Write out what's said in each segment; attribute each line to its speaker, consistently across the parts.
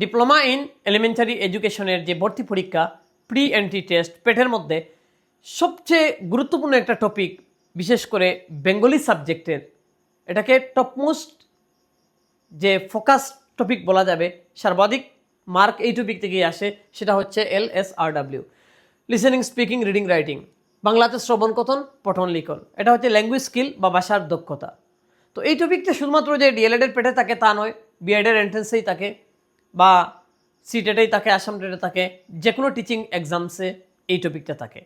Speaker 1: Diploma in elementary এডুকেশনের যে ভর্তি পরীক্ষা প্রি এন্ট্রি টেস্ট পেটের মধ্যে সবচেয়ে গুরুত্বপূর্ণ একটা টপিক, বিশেষ করে বেঙ্গলি সাবজেক্টের, এটাকে টপমোস্ট যে ফোকাস টপিক বলা যাবে, সর্বাধিক মার্ক এই টপিক থেকেই আসে, সেটা হচ্ছে LSRW, listening, speaking, reading, writing. বাংলাতে শ্রবণ কথন, পঠন লিখন। এটা হচ্ছে ল্যাঙ্গুয়েজ স্কিল বা ভাষার দক্ষতা। তো এই টপিকটা শুধুমাত্র যে ডিএলএডের পেটে থাকে তা নয়, বিএডের এন্ট্রেন্সেই থাকে বা সিটেটেই থাকে, আসাম টেটে থাকে, যে কোনো টিচিং এক্সামসে এই টপিকটা থাকে।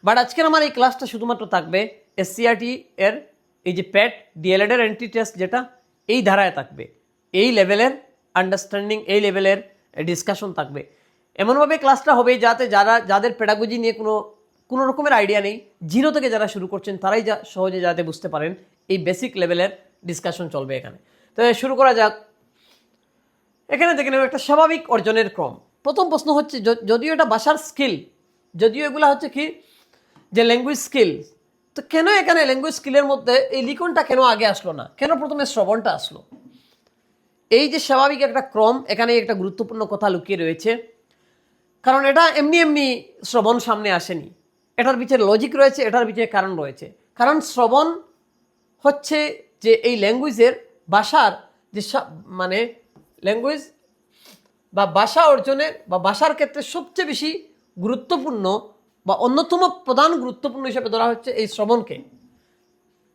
Speaker 1: বাট আজকের আমার এই ক্লাসটা শুধুমাত্র থাকবে SCRT এর এই যে প্যাট ডিএলএডের এন্ট্রি টেস্ট, যেটা এই ধারায় থাকবে, এই লেভেলের আন্ডারস্ট্যান্ডিং, এই লেভেলের ডিসকাশন থাকবে। এমনভাবে ক্লাসটা হবে যাতে যাদের পেডাগজি নিয়ে কোনো রকমের আইডিয়া নেই, জিরো থেকে যারা শুরু করছেন তারাই সহজে যাতে বুঝতে পারেন, এই বেসিক লেভেলের ডিসকাশন চলবে এখানে। তো শুরু করা যাক। এখানে দেখে নেব একটা স্বাভাবিক অর্জনের ক্রম। প্রথম প্রশ্ন হচ্ছে, যদিও এটা ভাষার স্কিল, যদিও এগুলো হচ্ছে কি যে ল্যাঙ্গুয়েজ স্কিল, তো কেন এখানে ল্যাঙ্গুয়েজ স্কিলের মধ্যে এই লিখনটা কেন আগে আসলো না, কেন প্রথমে শ্রবণটা আসলো? এই যে স্বাভাবিক একটা ক্রম, এখানে একটা গুরুত্বপূর্ণ কথা লুকিয়ে রয়েছে। কারণ এটা এমনি এমনি শ্রবণ সামনে আসেনি, এটার পিছনে লজিক রয়েছে, এটার পিছনে কারণ রয়েছে। কারণ শ্রবণ হচ্ছে যে এই ল্যাঙ্গুয়েজের ভাষার যে মানে ল্যাঙ্গুয়েজ বা ভাষা অর্জনের বা ভাষার ক্ষেত্রে সবচেয়ে বেশি গুরুত্বপূর্ণ বা অন্যতম প্রধান গুরুত্বপূর্ণ হিসেবে ধরা হচ্ছে এই শ্রবণকে।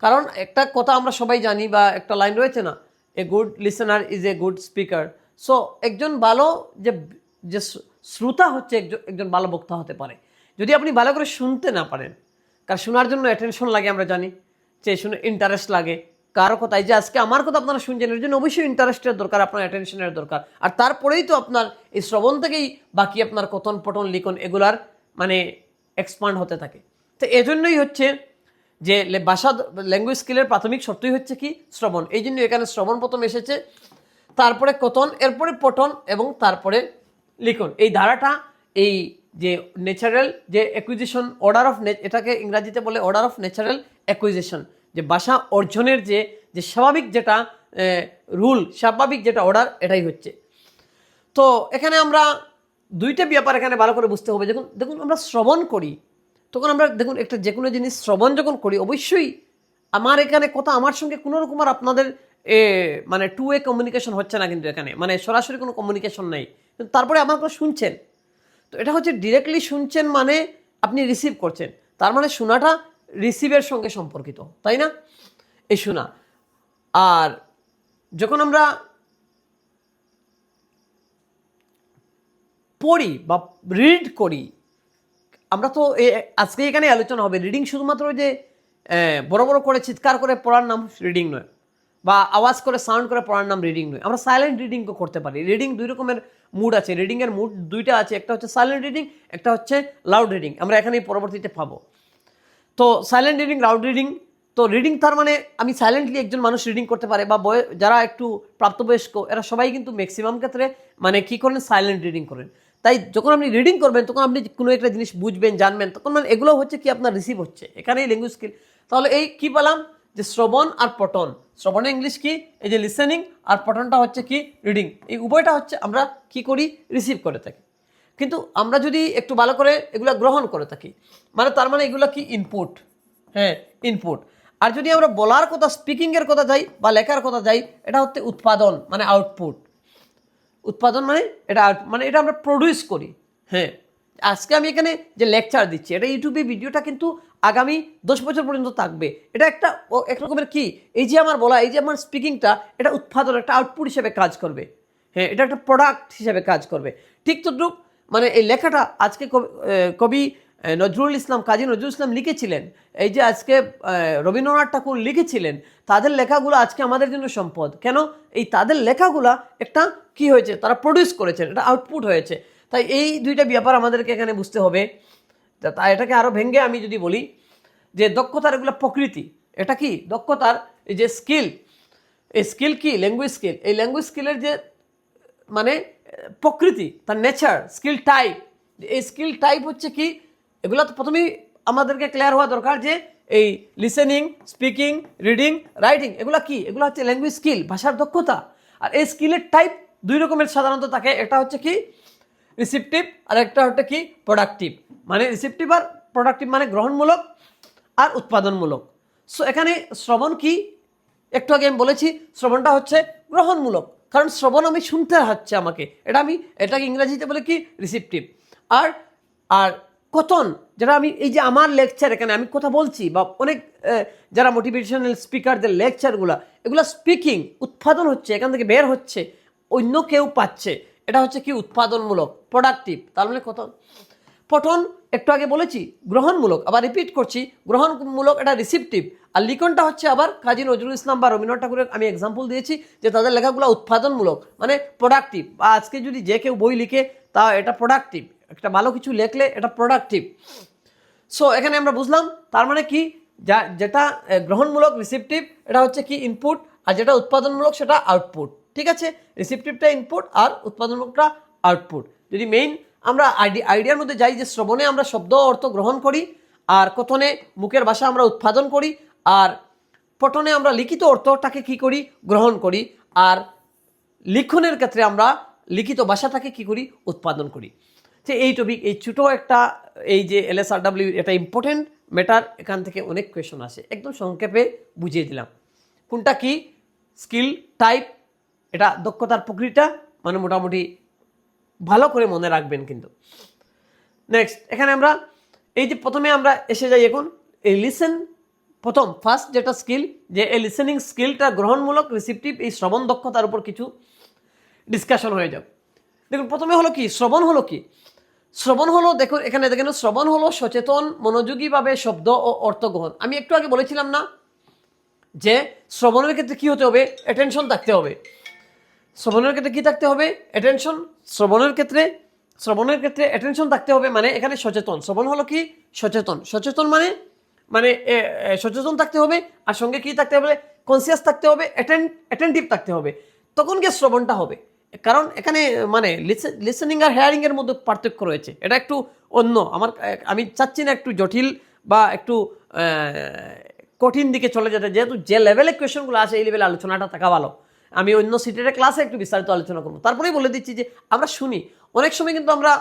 Speaker 1: কারণ একটা কথা আমরা সবাই জানি, বা একটা লাইন রয়েছে না, a good listener is a good speaker. So একজন ভালো যে শ্রোতা হচ্ছে একজন ভালো বক্তা হতে পারে যদি আপনি ভালো করে শুনতে না পারেন। কারণ শোনার জন্য অ্যাটেনশন লাগে, আমরা জানি যে শুনে ইন্টারেস্ট লাগে কারো কথায়। যে আজকে আমার কথা আপনারা শুনছেন, এর জন্য অবশ্যই ইন্টারেস্টের দরকার, আপনার অ্যাটেনশনের দরকার। আর তারপরেই তো আপনার এই শ্রবণ থেকেই বাকি আপনার কথন, পঠন, লিখন এগুলার মানে এক্সপান্ড হতে থাকে। তো এজন্যই হচ্ছে যে ভাষা ল্যাঙ্গুয়েজ স্কিলের প্রাথমিক শর্তই হচ্ছে কি শ্রবণ। এই জন্য এখানে শ্রবণ প্রথম এসেছে, তারপরে কথন, এরপরে পঠন এবং তারপরে লিখন। এই ধারাটা, এই যে ন্যাচারাল যে অ্যাকুইজিশন, অর্ডার অফ এটাকে ইংরাজিতে বলে অর্ডার অফ ন্যাচারাল অ্যাকুইজিশন, যে ভাষা অর্জনের যে স্বাভাবিক যেটা রুল, স্বাভাবিক যেটা অর্ডার, এটাই হচ্ছে। তো এখানে আমরা দুইটা ব্যাপার এখানে ভালো করে বুঝতে হবে। দেখুন আমরা শ্রবণ করি, তখন আমরা দেখুন একটা যে কোনো জিনিস শ্রবণ যখন করি, অবশ্যই আমার এখানে কথা আমার সঙ্গে কোনো রকম আর আপনাদের মানে টু ওয়ে কমিউনিকেশন হচ্ছে না, কিন্তু এখানে মানে সরাসরি কোনো কমিউনিকেশন নেই, কিন্তু তারপরে আমার কথা শুনছেন। তো এটা হচ্ছে ডিরেক্টলি শুনছেন, মানে আপনি রিসিভ করছেন, তার মানে শোনাটা রিসিভের সঙ্গে সম্পর্কিত, তাই না? এই শোনা। আর যখন আমরা পড়ি বা রিড করি, আমরা তো আজকে এখানে আলোচনা হবে রিডিং, শুধুমাত্র যে বড় বড় করে চিৎকার করে পড়ার নাম রিডিং নয়, বা আওয়াজ করে সাউন্ড করে পড়ার নাম রিডিং নয়। আমরা সাইলেন্ট রিডিংও করতে পারি। রিডিং দুই রকমের মুড আছে, রিডিংয়ের মুড দুইটা আছে, একটা হচ্ছে সাইলেন্ট রিডিং, একটা হচ্ছে লাউড রিডিং। আমরা এখানেই পরবর্তীতে পাবো। তো সাইলেন্ট রিডিং, লাউড রিডিং। তো রিডিং তার মানে আমি সাইলেন্টলি একজন মানুষ রিডিং করতে পারে, বা যারা একটু প্রাপ্তবয়স্ক এরা সবাই কিন্তু ম্যাক্সিমাম ক্ষেত্রে মানে কী করেন, সাইলেন্ট রিডিং করেন। তাই যখন আপনি রিডিং করবেন, তখন আপনি কোনো একটা জিনিস বুঝবেন, জানবেন, তখন মানে এগুলো হচ্ছে কি আপনার রিসিভ হচ্ছে, এখানেই ল্যাঙ্গুয়েজ স্কিল। তাহলে এই কি পেলাম, যে শ্রবণ আর পঠন। শ্রবণে ইংলিশ কি, এই যে লিসেনিং, আর পঠনটা হচ্ছে কি রিডিং। এই উভয়টা হচ্ছে আমরা কি করি, রিসিভ করে থাকি। কিন্তু আমরা যদি একটু ভালো করে এগুলো গ্রহণ করে থাকি, মানে তার মানে এগুলো কি ইনপুট, হ্যাঁ ইনপুট। আর যদি আমরা বলার কথা, স্পিকিংয়ের কথা যাই বা লেখার কথা যাই, এটা হচ্ছে উৎপাদন, মানে আউটপুট। উৎপাদন মানে এটা মানে এটা আমরা প্রডিউস করি। হ্যাঁ, আজকে আমি এখানে যে লেকচার দিচ্ছি, এটা ইউটিউবে ভিডিওটা কিন্তু আগামী 10 বছর পর্যন্ত থাকবে। এটা একটা এক রকমের কি, এই যে আমার বলা, এই যে আমার স্পিকিংটা, এটা উৎপাদন, একটা আউটপুট হিসেবে কাজ করবে। হ্যাঁ, এটা একটা প্রোডাক্ট হিসেবে কাজ করবে। ঠিক তদ্রুপ মানে এই লেখাটা আজকে কবি নজরুল ইসলাম, কাজী নজরুল ইসলাম লিখেছিলেন, এই যে আজকে রবীন্দ্রনাথ ঠাকুর লিখেছিলেন, তাদের লেখাগুলো আজকে আমাদের জন্য সম্পদ। কেন? এই তাদের লেখাগুলা একটা কি হয়েছে, তারা প্রডিউস করেছেন, এটা আউটপুট হয়েছে। তাই এই দুইটা ব্যাপার আমাদেরকে এখানে বুঝতে হবে। তাই এটাকে আরও ভেঙে আমি যদি বলি যে দক্ষতার এগুলো প্রকৃতি, এটা কি দক্ষতার এই যে স্কিল, এই স্কিল কি ল্যাঙ্গুয়েজ স্কিল, এই ল্যাঙ্গুয়েজ স্কিলের যে মানে প্রকৃতি, তার নেচার, স্কিল টাইপ। এই স্কিল টাইপ হচ্ছে কি, এগুলো তো প্রথমেই আমাদেরকে ক্লিয়ার হওয়া দরকার যে এই লিসেনিং, স্পিকিং, রিডিং, রাইটিং এগুলো কি, এগুলো হচ্ছে ল্যাঙ্গুয়েজ স্কিল, ভাষার দক্ষতা। আর এই স্কিলের টাইপ দুই রকমের সাধারণত থাকে, একটা হচ্ছে কি রিসিপটিভ আর একটা হচ্ছে কি প্রোডাক্টিভ। মানে রিসিপটিভ আর প্রোডাক্টিভ মানে গ্রহণমূলক আর উৎপাদনমূলক। সো এখানে শ্রবণ কি, একটু আগে আমি বলেছি শ্রবণটা হচ্ছে গ্রহণমূলক, কারণ শ্রবণ আমি শুনতে হচ্ছে আমাকে, এটাকে ইংরেজিতে বলে কি রিসিপটিভ। আর আর কথন, যেটা আমি এই যে আমার লেকচার এখানে আমি কথা বলছি, বা অনেক যারা মোটিভেশনাল স্পিকারদের লেকচারগুলো, এগুলো স্পিকিং উৎপাদন হচ্ছে, এখান থেকে বের হচ্ছে, অন্য কেউ পাচ্ছে, এটা হচ্ছে কি উৎপাদনমূলক প্রোডাক্টিভ। তার মানে কথন। পঠন একটু আগে বলেছি গ্রহণমূলক, আবার রিপিট করছি গ্রহণমূলক, এটা রিসিপটিভ। আর লিখনটা হচ্ছে আবার কাজী নজরুল ইসলাম বা রবীন্দ্রনাথ ঠাকুরের আমি এক্সাম্পল দিয়েছি যে তাদের লেখাগুলো উৎপাদনমূলক মানে প্রোডাক্টিভ। বা আজকে যদি যে কেউ বই লিখে তা এটা প্রোডাক্টিভ, একটা ভালো কিছু লেখলে এটা প্রোডাক্টিভ। সো এখানে আমরা বুঝলাম তার মানে কি, যেটা গ্রহণমূলক রিসিপটিভ এটা হচ্ছে কি ইনপুট, আর যেটা উৎপাদনমূলক সেটা আউটপুট। ঠিক আছে, রিসিপটিভটা ইনপুট আর উৎপাদনমূলকটা আউটপুট। যদি মেইন আমরা আইডিয়ার মধ্যে যাই যে শ্রবণে আমরা শব্দ অর্থ গ্রহণ করি, আর কথনে মুখের ভাষা আমরা উৎপাদন করি, আর পঠনে আমরা লিখিত অর্থটাকে কি করি গ্রহণ করি, আর লিখনের ক্ষেত্রে আমরা লিখিত ভাষাটাকে কি করি উৎপাদন করি। যে এই টপিক, এই ছোটো একটা এই যে LSRW এটা ইম্পর্টেন্ট ম্যাটার, এখান থেকে অনেক কোয়েশন আসে, একদম সংক্ষেপে বুঝিয়ে দিলাম কোনটা কি স্কিল টাইপ, এটা দক্ষতার প্রকৃতিটা মানে মোটামুটি ভালো করে মনে রাখবেন কিন্তু। নেক্সট এখানে আমরা এই যে প্রথমে আমরা এসে যাই এখন এই লিসেন, প্রথম ফার্স্ট যেটা স্কিল, যে এই লিসেনিং স্কিলটা গ্রহণমূলক রিসিপটিভ, এই শ্রবণ দক্ষতার উপর কিছু ডিসকাশন হয়ে যাবে। দেখুন প্রথমে হলো কি শ্রবণ, হলো কি শ্রবণ হলো, দেখুন এখানে দেখেন শ্রবণ হলো সচেতন মনোযোগীভাবে শব্দ ও অর্থ গ্রহণ। আমি একটু আগে বলেছিলাম না যে শ্রবণের ক্ষেত্রে কি হতে হবে, অ্যাটেনশন থাকতে হবে। শ্রবণের ক্ষেত্রে কি থাকতে হবে, অ্যাটেনশন। শ্রবণের ক্ষেত্রে অ্যাটেনশন থাকতে হবে, মানে এখানে সচেতন। শ্রবণ হলো কি সচেতন, সচেতন মানে মানে সচেতন থাকতে হবে, আর সঙ্গে কি থাকতে হবে কনসিয়াস থাকতে হবে, অ্যাটেন্টিভ থাকতে হবে, তখন গিয়ে শ্রবণটা হবে। কারণ এখানে মানে লিসেনিং আর হেয়ারিং এর মধ্যে পার্থক্য রয়েছে, এটা একটু অন্য। আমি চাচ্ছি না একটু জটিল বা একটু কঠিন দিকে চলে যেতে, যেহেতু যে লেভেলে কোয়েশনগুলো আছে এই লেভেলে আলোচনাটা থাকা ভালো। আমি অন্য সিটের ক্লাসে একটু বিস্তারিত আলোচনা করবো। তারপরেই বলে দিচ্ছি যে আমরা শুনি, অনেক সময় কিন্তু আমরা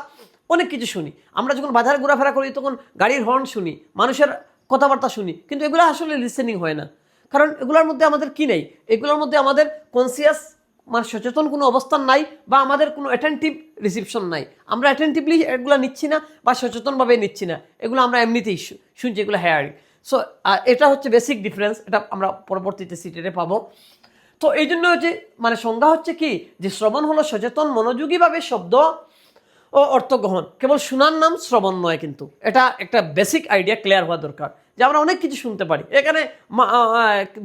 Speaker 1: অনেক কিছু শুনি। আমরা যখন বাজারে ঘোরাফেরা করি তখন গাড়ির হর্ন শুনি, মানুষের কথাবার্তা শুনি, কিন্তু এগুলো আসলে লিসেনিং হয় না। কারণ এগুলোর মধ্যে আমাদের কি নেই, এগুলোর মধ্যে আমাদের কনসিয়াস মানে সচেতন কোনো অবস্থান নাই, বা আমাদের কোনো অ্যাটেন্টিভ রিসিপশন নাই। আমরা অ্যাটেন্টিভলি এগুলো নিচ্ছি না বা সচেতনভাবে নিচ্ছি না, এগুলো আমরা এমনিতেই শুনছি, এগুলো হেয়ারিং। সো এটা হচ্ছে বেসিক ডিফারেন্স, এটা আমরা পরবর্তীতে সিটেটে পাবো। তো এই জন্য হচ্ছে মানে সংজ্ঞা হচ্ছে কি, যে শ্রবণ হলো সচেতন মনোযোগীভাবে শব্দ ও অর্থ গ্রহণ। কেবল শোনার নাম শ্রবণ নয়, কিন্তু এটা একটা বেসিক আইডিয়া ক্লিয়ার হওয়া দরকার, যে আমরা অনেক কিছু শুনতে পারি। এখানে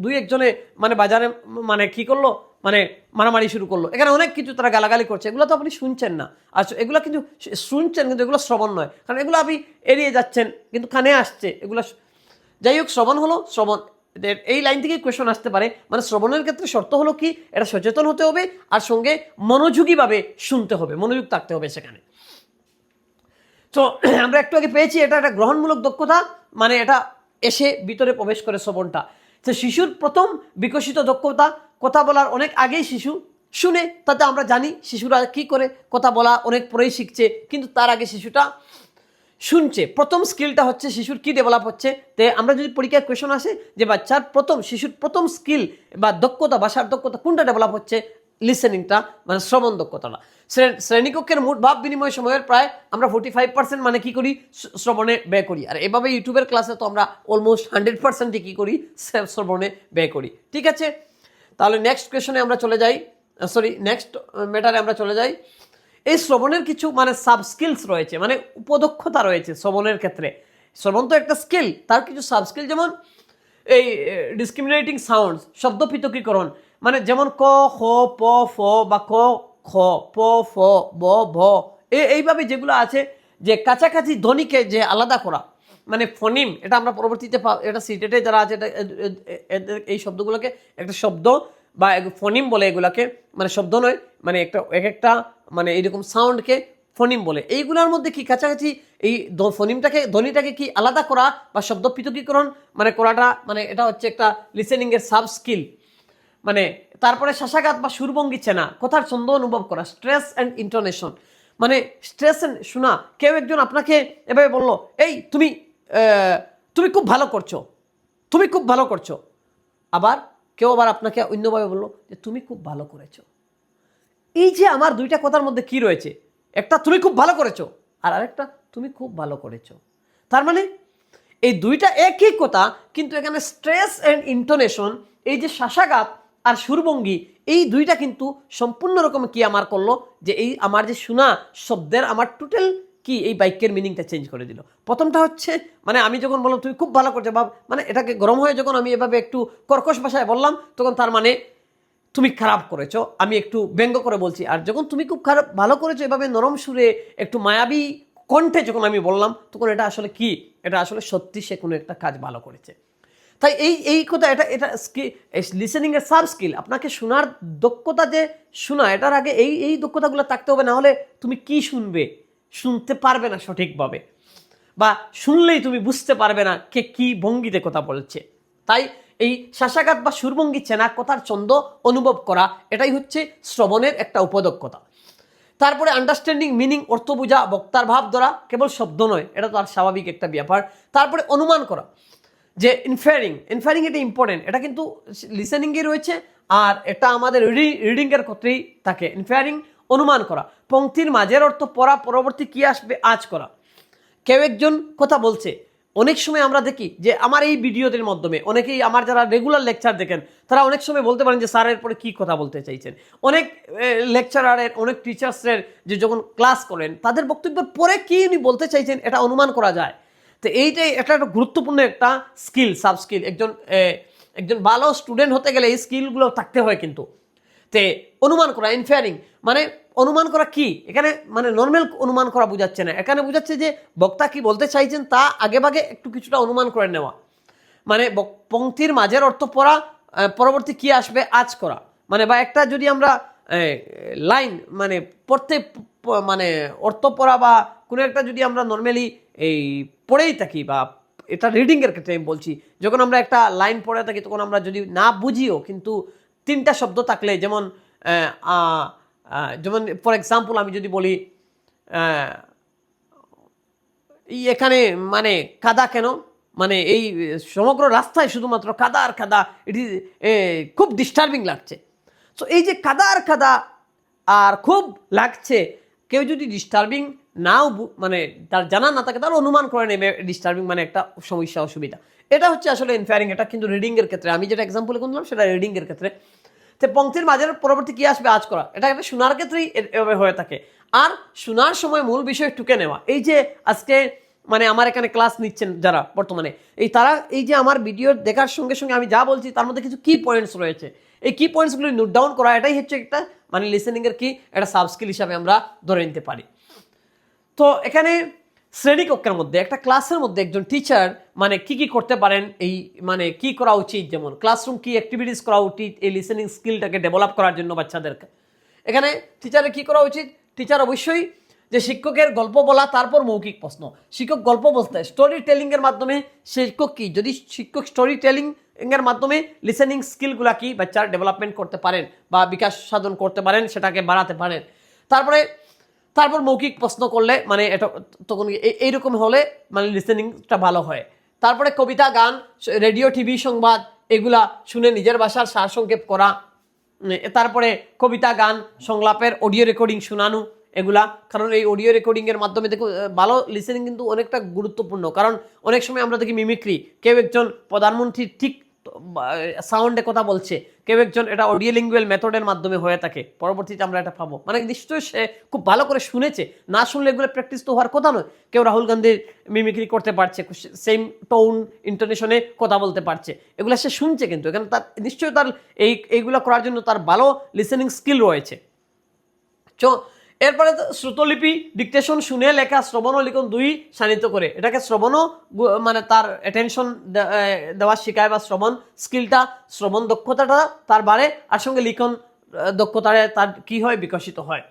Speaker 1: দুই একজনে মানে বাজারে মানে কি করলো, মানে মারামারি শুরু করলো, এখানে অনেক কিছু তারা গালাগালি করছে, এগুলো তো আপনি শুনছেন না। আর এগুলো কিন্তু শুনছেন, কিন্তু এগুলো শ্রবণ নয়, কারণ এগুলো আপনি এড়িয়ে যাচ্ছেন, কিন্তু কানে আসছে এগুলো। যাই হোক, শ্রবণ হলো শ্রবণ, এই লাইন থেকেই কোয়েশন আসতে পারে। মানে শ্রবণের ক্ষেত্রে শর্ত হলো কি, এটা সচেতন হতে হবে, আর সঙ্গে মনোযোগীভাবে শুনতে হবে, মনোযোগ থাকতে হবে সেখানে। তো আমরা একটু আগে পেয়েছি এটা একটা গ্রহণমূলক দক্ষতা, মানে এটা এসে ভিতরে প্রবেশ করে শ্রবণটা। তো শিশুর প্রথম বিকশিত দক্ষতা, কথা বলার অনেক আগেই শিশু শুনে, তাতে আমরা জানি শিশুরা কি করে কথা বলা অনেক পরেই শিখছে, কিন্তু তার আগে শিশুটা শুনছে। প্রথম স্কিলটা হচ্ছে শিশুর কি ডেভেলপ হচ্ছে, তে আমরা যদি পরীক্ষায় কোয়েশন আসে যে বাচ্চার শিশুর প্রথম স্কিল বা দক্ষতা, ভাষার দক্ষতা কোনটা ডেভেলপ হচ্ছে, লিসেনিংটা মানে শ্রবণ দক্ষতাটা। শ্রেণীকক্ষের মোট ভাব বিনিময় সময়ের প্রায় আমরা 45% মানে কি করি শ্রবণে ব্যয় করি, আর এভাবে ইউটিউবের ক্লাসে তো আমরা অলমোস্ট 100%ই কি করি শ্রবণে ব্যয় করি। ঠিক আছে, তাহলে নেক্সট কোয়েশনে আমরা চলে যাই, নেক্সট ম্যাটারে আমরা চলে যাই। এই শ্রবণের কিছু মানে সাব স্কিলস রয়েছে, মানে উপদক্ষতা রয়েছে শ্রবণের ক্ষেত্রে। শ্রবণ তো একটা স্কিল, তার কিছু সাব স্কিল, যেমন এই ডিসক্রিমিনেটিং সাউন্ডস, শব্দ পৃথকীকরণ, মানে যেমন ক, খ, প, ফ বা ক, খ, প, ফ, ব, ভ, এইভাবে যেগুলো আছে, যে কাছাকাছি ধ্বনিকে যে আলাদা করা, মানে ফনিম। এটা আমরা পরবর্তীতে এটা সিটেটে যারা আছে এটা এই শব্দগুলোকে একটা শব্দ বা ফনিম বলে, এগুলাকে মানে শব্দ নয়, মানে একটা মানে এইরকম সাউন্ডকে ফনিম বলে। এইগুলোর মধ্যে কি কাছাকাছি এই ধ্বনিটাকে কি আলাদা করা বা শব্দ পৃথকীকরণ মানে করাটা, মানে এটা হচ্ছে একটা লিসেনিংয়ের সাব স্কিল। মানে তারপরে শ্বাসাঘাত বা সুরভঙ্গি চেনা, কথার ছন্দ অনুভব করা, স্ট্রেস অ্যান্ড ইন্টোনেশন, মানে স্ট্রেস অ্যান্ড শোনা। কেউ একজন আপনাকে এভাবে বললো, এই তুমি তুমি খুব ভালো করছো, তুমি খুব ভালো করছো। আবার কেউ আবার আপনাকে অন্যভাবে বললো যে তুমি খুব ভালো করেছো। এই যে আমার দুইটা কথার মধ্যে কি রয়েছে, একটা তুমি খুব ভালো করেছো আর আরেকটা তুমি খুব ভালো করেছো। তার মানে এই দুইটা একই কথা, কিন্তু এখানে স্ট্রেস অ্যান্ড ইন্টোনেশন, এই যে শ্বাসাঘাত আর সুরভঙ্গি, এই দুইটা কিন্তু সম্পূর্ণ রকম কি আমার করলো, যে এই আমার যে শোনা শব্দের আমার টোটাল কি এই বাক্যের মিনিংটা চেঞ্জ করে দিল। প্রথমটা হচ্ছে মানে আমি যখন বললাম তুমি খুব ভালো করছো, মানে এটাকে গরম হয়ে যখন আমি এভাবে একটু কর্কশ ভাষায় বললাম, তখন তার মানে তুমি খারাপ করেছো, আমি একটু ব্যঙ্গ করে বলছি। আর যখন তুমি খুব খারাপ ভালো করেছো এভাবে নরম সুরে একটু মায়াবী কণ্ঠে যখন আমি বললাম, তখন এটা আসলে কি, এটা আসলে সত্যি সে কোনো একটা কাজ ভালো করেছে। তাই এই কথা, এটা লিসেনিং এর সাব স্কিল। আপনাকে শোনার দক্ষতা, যে শোনা, এটার আগে এই দক্ষতাগুলো থাকতে হবে, না হলে তুমি কি শুনবে, শুনতে পারবে না সঠিকভাবে, বা শুনলেই তুমি বুঝতে পারবে না কে কি ভঙ্গিতে কথা বলছে। তাই এই শ্বাসাঘাত বা সুরভঙ্গি চেনা, কথার ছন্দ অনুভব করা, এটাই হচ্ছে শ্রবণের একটা উপদক্ষতা। তারপরে আন্ডারস্ট্যান্ডিং মিনিং, অর্থ বোঝা, বক্তার ভাব ধরা, কেবল শব্দ নয়, এটা তো আর স্বাভাবিক একটা ব্যাপার। তারপরে অনুমান করা, যে ইনফারিং এটা ইম্পর্টেন্ট, এটা কিন্তু লিসেনিংয়ে রয়েছে, আর এটা আমাদের রিডিংয়ের ক্ষেত্রেই থাকে। ইনফারিং অনুমান করা, পংক্তির মাঝের অর্থ পড়া, পরবর্তী কি আসবে আজ করা। কেউ একজন কথা বলছে, অনেক সময় আমরা দেখি যে আমার এই ভিডিওদের মাধ্যমে অনেকেই, আমার যারা রেগুলার লেকচার দেখেন, তারা অনেক সময় বলতে পারেন যে স্যারের পরে কি কথা বলতে চাইছেন। অনেক লেকচারারের, অনেক টিচার্সের যে যখন ক্লাস করেন, তাদের বক্তব্যের পরে কি উনি বলতে চাইছেন এটা অনুমান করা যায়। তো এইটাই একটা গুরুত্বপূর্ণ একটা স্কিল, সাব স্কিল। একজন ভালো স্টুডেন্ট হতে গেলে এই স্কিলগুলো থাকতে হয় কিন্তু। তে অনুমান করা, ইনফারিং, মানে অনুমান করা কি এখানে, মানে নর্মাল অনুমান করা বোঝাচ্ছে না, এখানে বোঝাচ্ছে যে বক্তা কি বলতে চাইছেন তা আগেভাগে একটু কিছুটা অনুমান করে নেওয়া। মানে পংক্তির মাঝের অর্থ পড়া, পরবর্তী কি আসবে আজ করা। মানে বা একটা যদি আমরা লাইন মানে পড়তে, মানে অর্থ পড়া বা কোনো একটা যদি আমরা নর্মালি এই পড়েই থাকি, বা এটা রিডিংয়ের ক্ষেত্রে আমি বলছি, যখন আমরা একটা লাইন পড়ে থাকি, তখন আমরা যদি না বুঝিও, কিন্তু তিনটা শব্দ থাকলে, যেমন যেমন ফর এক্সাম্পল আমি যদি বলি, এখানে মানে কাদা কেন, মানে এই সমগ্র রাস্তায় শুধুমাত্র কাদা আর কাদা, ইট ইজ খুব ডিস্টার্বিং লাগছে। সো এই যে কাদা আর কাদা আর খুব লাগছে, কেউ যদি ডিস্টার্বিং নাও মানে তার জানা না থাকে, তাহলে অনুমান করে নেবে ডিস্টার্বিং মানে একটা সমস্যা, অসুবিধা। এটা হচ্ছে আসলে ইনফারিং। এটা কিন্তু রিডিংয়ের ক্ষেত্রে, আমি যেটা এক্সাম্পল করলাম সেটা রিডিংয়ের ক্ষেত্রে। তো পংক্তির মাঝের পরবর্তী কি আসবে আজ করা, এটা একটা শোনার ক্ষেত্রেই এভাবে হয়ে থাকে। আর শোনার সময় মূল বিষয় টুকে নেওয়া, এই যে আজকে মানে আমার এখানে ক্লাস নিচ্ছেন যারা বর্তমানে, এই তারা এই যে আমার ভিডিও দেখার সঙ্গে সঙ্গে আমি যা বলছি তার মধ্যে কিছু কি পয়েন্টস রয়েছে, এই কি পয়েন্টসগুলো নোট ডাউন করা, এটাই হচ্ছে একটা মানে লিসেনিংয়ের কি একটা সাব স্কিল হিসাবে আমরা ধরে নিতে পারি। তো এখানে শ্রেণীকক্ষের মধ্যে, একটা ক্লাসের মধ্যে একজন টিচার মানে কি করতে পারেন, এই মানে কি করা উচিত, যেমন ক্লাসরুম কি অ্যাক্টিভিটিস করা উচিত এই লিসেনিং স্কিলটাকে ডেভেলপ করার জন্য বাচ্চাদেরকে। এখানে টিচারের কি করা উচিত, টিচার অবশ্যই যে শিক্ষকের গল্প বলা, তারপর মৌখিক প্রশ্ন। শিক্ষক গল্প বলতে, স্টোরি টেলিংয়ের মাধ্যমে শিক্ষক কি, যদি শিক্ষক স্টোরি টেলিং এর মাধ্যমে লিসেনিং স্কিলগুলা কি বাচ্চার ডেভেলপমেন্ট করতে পারেন বা বিকাশ সাধন করতে পারেন, সেটাকে বাড়াতে পারেন। তারপর মৌখিক প্রশ্ন করলে মানে এটা তখন এইরকম হলে মানে লিসেনিংটা ভালো হয়। তারপরে কবিতা, গান, রেডিও, টিভি, সংবাদ, এগুলা শুনে নিজের ভাষার সারসংক্ষেপ করা। তারপরে কবিতা, গান, সংলাপের অডিও রেকর্ডিং শোনানো, এগুলা। কারণ এই অডিও রেকর্ডিংয়ের মাধ্যমে দেখো ভালো লিসেনিং কিন্তু অনেকটা গুরুত্বপূর্ণ। কারণ অনেক সময় আমরা দেখি মিমিক্রি, কেউ একজন প্রধানমন্ত্রী ঠিক সাউন্ডে কথা বলছে, কেউ একজন এটা অডিও লিঙ্গুয়াল মেথডের মাধ্যমে হয়ে থাকে, পরবর্তীতে আমরা এটা পাবো, মানে নিশ্চয়ই সে খুব ভালো করে শুনেছে, না শুনলে এগুলো প্র্যাকটিস তো হওয়ার কথা নয়। কেউ রাহুল গান্ধীর মিমিক্রি করতে পারছে, সেম টোন ইন্টোনেশনে কথা বলতে পারছে, এগুলো সে শুনছে, কিন্তু এখানে তার নিশ্চয়ই তার এইগুলো করার জন্য তার ভালো লিসেনিং স্কিল রয়েছে। এরপরে শ্রুতলিপি, ডিকটেশন, শুনে লেখা, শ্রবণ ও লিখন দুই শানিত করে, এটাকে শ্রবণও মানে তার অ্যাটেনশন দেওয়া শেখায়, বা শ্রবণ স্কিলটা, শ্রবণ দক্ষতাটা তার বাড়ে, আর সঙ্গে লিখন দক্ষতায় তার কি হয়, বিকশিত হয়।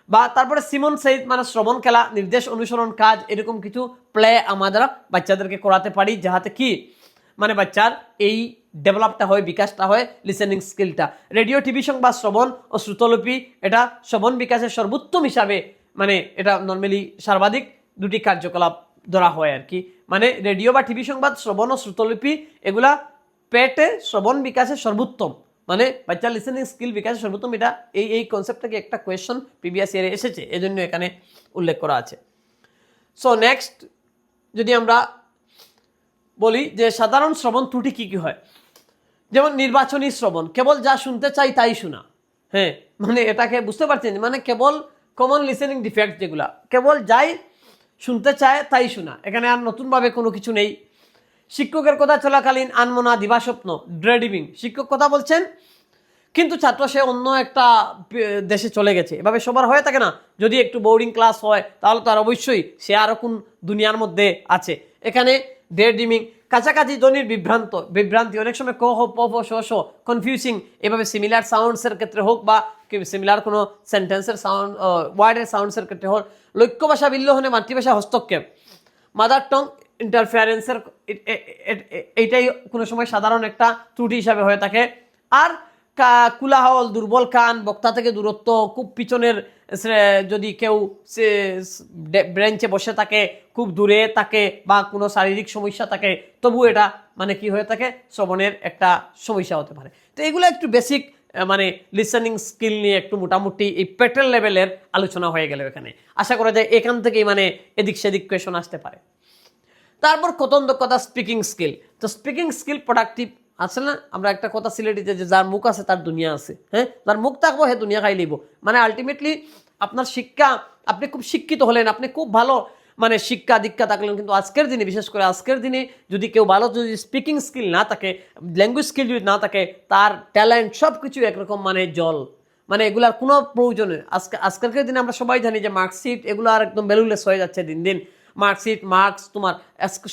Speaker 1: বা তারপরে সিমন সেইদ, মানে শ্রবণ খেলা, নির্দেশ অনুসরণ কাজ, এরকম কিছু প্লে আমরা বাচ্চাদেরকে করাতে পারি, যাহাতে কি মানে বাচ্চার এই ডেভেলপটা হয়, বিকাশটা হয়, লিসেনিং স্কিলটা। রেডিও টিভি সংবাদ শ্রবণ ও শ্রুতলিপি এটা শ্রবণ বিকাশের সর্বোত্তম হিসাবে মানে এটা নর্মালি সর্বাধিক দুটি কার্যকলাপ ধরা হয় আর কি। মানে রেডিও বা টিভি সংবাদ শ্রবণ ও শ্রুতলিপি এগুলা পেটে শ্রবণ বিকাশের সর্বোত্তম, মানে বাচ্চার লিসেনিং স্কিল বিকাশের সর্বোত্তম। এটা এই কনসেপ্টটাকে একটা কোয়েশ্চন প্রিভিয়াস ইয়ারে এসেছে, এজন্য এখানে উল্লেখ করা আছে। সো নেক্সট যদি আমরা বলি যে সাধারণ শ্রবণ ত্রুটি কি কি হয়, যেমন নির্বাচনী শ্রবণ, কেবল যা শুনতে চাই তাই শোনা। হ্যাঁ, মানে এটাকে বুঝতে পারছেন, মানে কেবল কমন লিসেনিং ডিফেক্ট যেগুলা, কেবল যাই শুনতে চায় তাই শোনা, এখানে আর নতুনভাবে কোনো কিছু নেই। শিক্ষকের কথা চলাকালীন আনমনা দিবাস্বপ্ন, ড্রেডিমিং, শিক্ষক কথা বলছেন কিন্তু ছাত্র সে অন্য একটা দেশে চলে গেছে, এভাবে সবার হয়ে থাকে না। যদি একটু বোর্ডিং ক্লাস হয় তাহলে তো আর অবশ্যই সে আরও কোন দুনিয়ার মধ্যে আছে। এখানে ড্রেডিমিং, কাছাকাছি ধ্বনির বিভ্রান্তি, অনেক সময় ক হ প ফ শ শ কনফিউজিং, এভাবে সিমিলার সাউন্ডসের ক্ষেত্রে হোক বা সিমিলার কোনো সেন্টেন্সের সাউন্ড ওয়ার্ডের সাউন্ডসের ক্ষেত্রে হোক। লক্ষ্য ভাষা বিল্লহনে মাতৃভাষা হস্তক্ষেপ, মাদার টং ইন্টারফারেন্সের, এইটাই কোনো সময় সাধারণ একটা ত্রুটি হিসাবে হয়ে থাকে। আর কোলাহল, দুর্বল কান, বক্তা থেকে দূরত্ব, খুব পিছনের যদি কেউ ব্রেঞ্চে বসে থাকে, খুব দূরে থাকে বা কোনো শারীরিক সমস্যা থাকে, তবু এটা মানে কি হয়ে থাকে, শ্রবণের একটা সমস্যা হতে পারে। তো এগুলো একটু বেসিক মানে লিসেনিং স্কিল নিয়ে একটু মোটামুটি এই পেটেল লেভেলের আলোচনা হয়ে গেল এখানে। আশা করা যায় এখান থেকেই মানে এদিক সেদিক কোয়েশন আসতে পারে। তারপর কথন দক্ষতা, স্পিকিং স্কিল। তো স্পিকিং স্কিল প্রোডাক্টিভ আছে না, আমরা একটা কথা সিলেটিতে যে যার মুখ আছে তার দুনিয়া আছে। হ্যাঁ, যার মুখ থাকবো হে দুনিয়া খাই লিব, মানে আলটিমেটলি আপনার শিক্ষা, আপনি খুব শিক্ষিত হলেন, আপনি খুব ভালো মানে শিক্ষা দীক্ষা থাকলেন, কিন্তু আজকের দিনে, বিশেষ করে আজকের দিনে যদি কেউ ভালো যদি স্পিকিং স্কিল না থাকে, ল্যাঙ্গুয়েজ স্কিল যদি না থাকে, তার ট্যালেন্ট সব কিছু একরকম মানে জল, মানে এগুলার কোনো প্রয়োজনে আজকালকার দিনে আমরা সবাই জানি যে মার্কশিট এগুলো আর একদম ভ্যালুলেস হয়ে যাচ্ছে দিন দিন। মার্কশিট, মার্কস, তোমার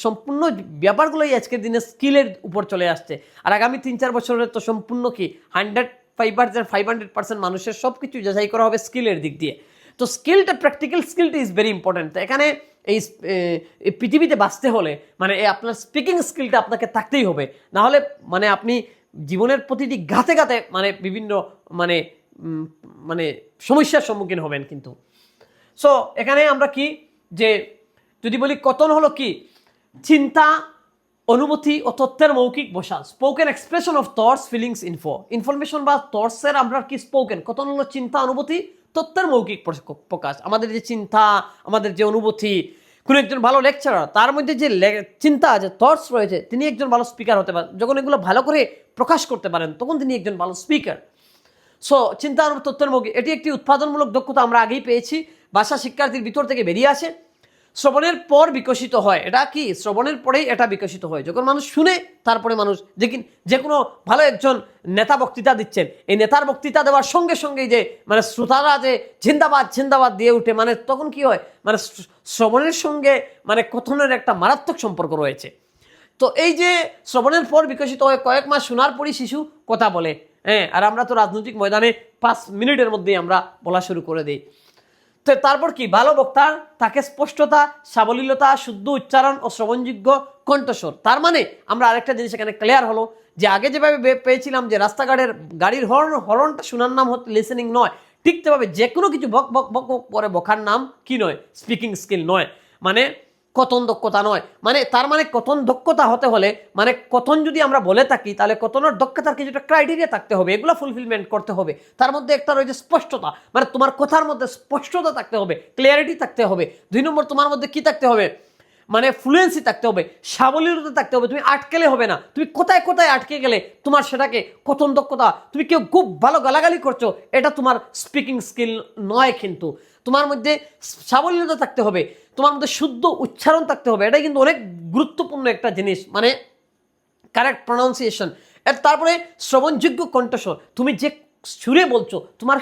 Speaker 1: সম্পূর্ণ ব্যাপারগুলোই আজকের দিনে স্কিলের উপর চলে আসছে। আর আগামী 3-4 বছরের তো সম্পূর্ণ কি 500% মানুষের সব কিছু যাচাই করা হবে স্কিলের দিক দিয়ে। তো স্কিলটা, প্র্যাকটিক্যাল স্কিলটা ইজ ভেরি ইম্পর্ট্যান্ট। তো এখানে এই পৃথিবীতে বাঁচতে হলে মানে আপনার স্পিকিং স্কিলটা আপনাকে থাকতেই হবে, নাহলে মানে আপনি জীবনের প্রতিটি ঘাতে ঘাতে মানে বিভিন্ন মানে মানে সমস্যার সম্মুখীন হবেন কিন্তু। সো এখানে আমরা কি যে যদি বলি কথন হলো কি চিন্তা, অনুভূতি ও তথ্যের মৌখিক বসা, spoken expression of thoughts, feelings, information বা থটসের আমরা কি স্পোকেন। কথন হলো চিন্তা, অনুভূতি, তথ্যের মৌখিক প্রকাশ। আমাদের যে চিন্তা, আমাদের যে অনুভূতি, কোনো একজন ভালো লেকচারার তার মধ্যে যে চিন্তা, যে থটস রয়েছে, তিনি একজন ভালো স্পিকার হতে পারেন। যখন এগুলো ভালো করে প্রকাশ করতে পারেন তখন তিনি একজন ভালো স্পিকার। সো চিন্তা, অনুভূতি, তথ্যের মৌখিক, এটি একটি উৎপাদনমূলক দক্ষতা আমরা আগেই পেয়েছি। ভাষা শিক্ষার্থীর ভিতর থেকে বেরিয়ে আসে, শ্রবণের পর বিকশিত হয়। এটা কি শ্রবণের পরেই এটা বিকশিত হয়, যখন মানুষ শুনে তারপরে মানুষ যে কোনো ভালো একজন নেতা বক্তৃতা দিচ্ছেন, এই নেতার বক্তৃতা দেওয়ার সঙ্গে সঙ্গেই যে মানে শ্রোতারা যে জিন্দাবাদ জিন্দাবাদ দিয়ে উঠে, মানে তখন কি হয়, মানে শ্রবণের সঙ্গে মানে কথনের একটা মারাত্মক সম্পর্ক রয়েছে। তো এই যে শ্রবণের পর বিকশিত হয়, কয়েক মাস শোনার পরই শিশু কথা বলে। হ্যাঁ, আর আমরা তো রাজনৈতিক ময়দানে 5 মিনিটের মধ্যেই আমরা বলা শুরু করে দিই। তো তারপর কি ভালো বক্তার তাকে স্পষ্টতা, সাবলীলতা, শুদ্ধ উচ্চারণ ও শ্রবণযোগ্য কণ্ঠস্বর। তার মানে আমরা আরেকটা জিনিস এখানে ক্লিয়ার হলো যে আগে যেভাবে পেয়েছিলাম যে রাস্তাঘাটের গাড়ির হর্নটা শোনার নাম হচ্ছে লিসেনিং নয়, ঠিক তেভাবে যে কোনো কিছু বক বক বক বক পরে বকার নাম কি নয়, স্পিকিং স্কিল নয়, মানে কথন দক্ষতা নয়। মানে তার মানে কথন দক্ষতা হতে হলে মানে কথন যদি আমরা বলে থাকি তাহলে কথনের দক্ষতার কিছুটা ক্রাইটেরিয়া থাকতে হবে, এগুলো ফুলফিলমেন্ট করতে হবে। তার মধ্যে একটা রয়েছে স্পষ্টতা, মানে তোমার কথার মধ্যে স্পষ্টতা থাকতে হবে, ক্লিয়ারিটি থাকতে হবে। 2 নম্বর তোমার মধ্যে কি থাকতে হবে, মানে ফ্লুয়েন্সি থাকতে হবে, সাবলীলতা থাকতে হবে। তুমি আটকেলে হবে না, তুমি কোথায় কোথায় আটকে গেলে তোমার সেটাকে কথন দক্ষতা, তুমি কেউ খুব ভালো গালাগালি করছো, এটা তোমার স্পিকিং স্কিল নয়। কিন্তু তোমার মধ্যে সাবলীলতা থাকতে হবে, তোমার মধ্যে শুদ্ধ উচ্চারণ থাকতে হবে, এটাই কিন্তু অনেক গুরুত্বপূর্ণ একটা জিনিস, মানে কারেক্ট প্রনাউন্সিয়েশন। এর তারপরে শ্রবণযোগ্য কণ্ঠস্বর, তুমি যে সুরে বলছো তোমার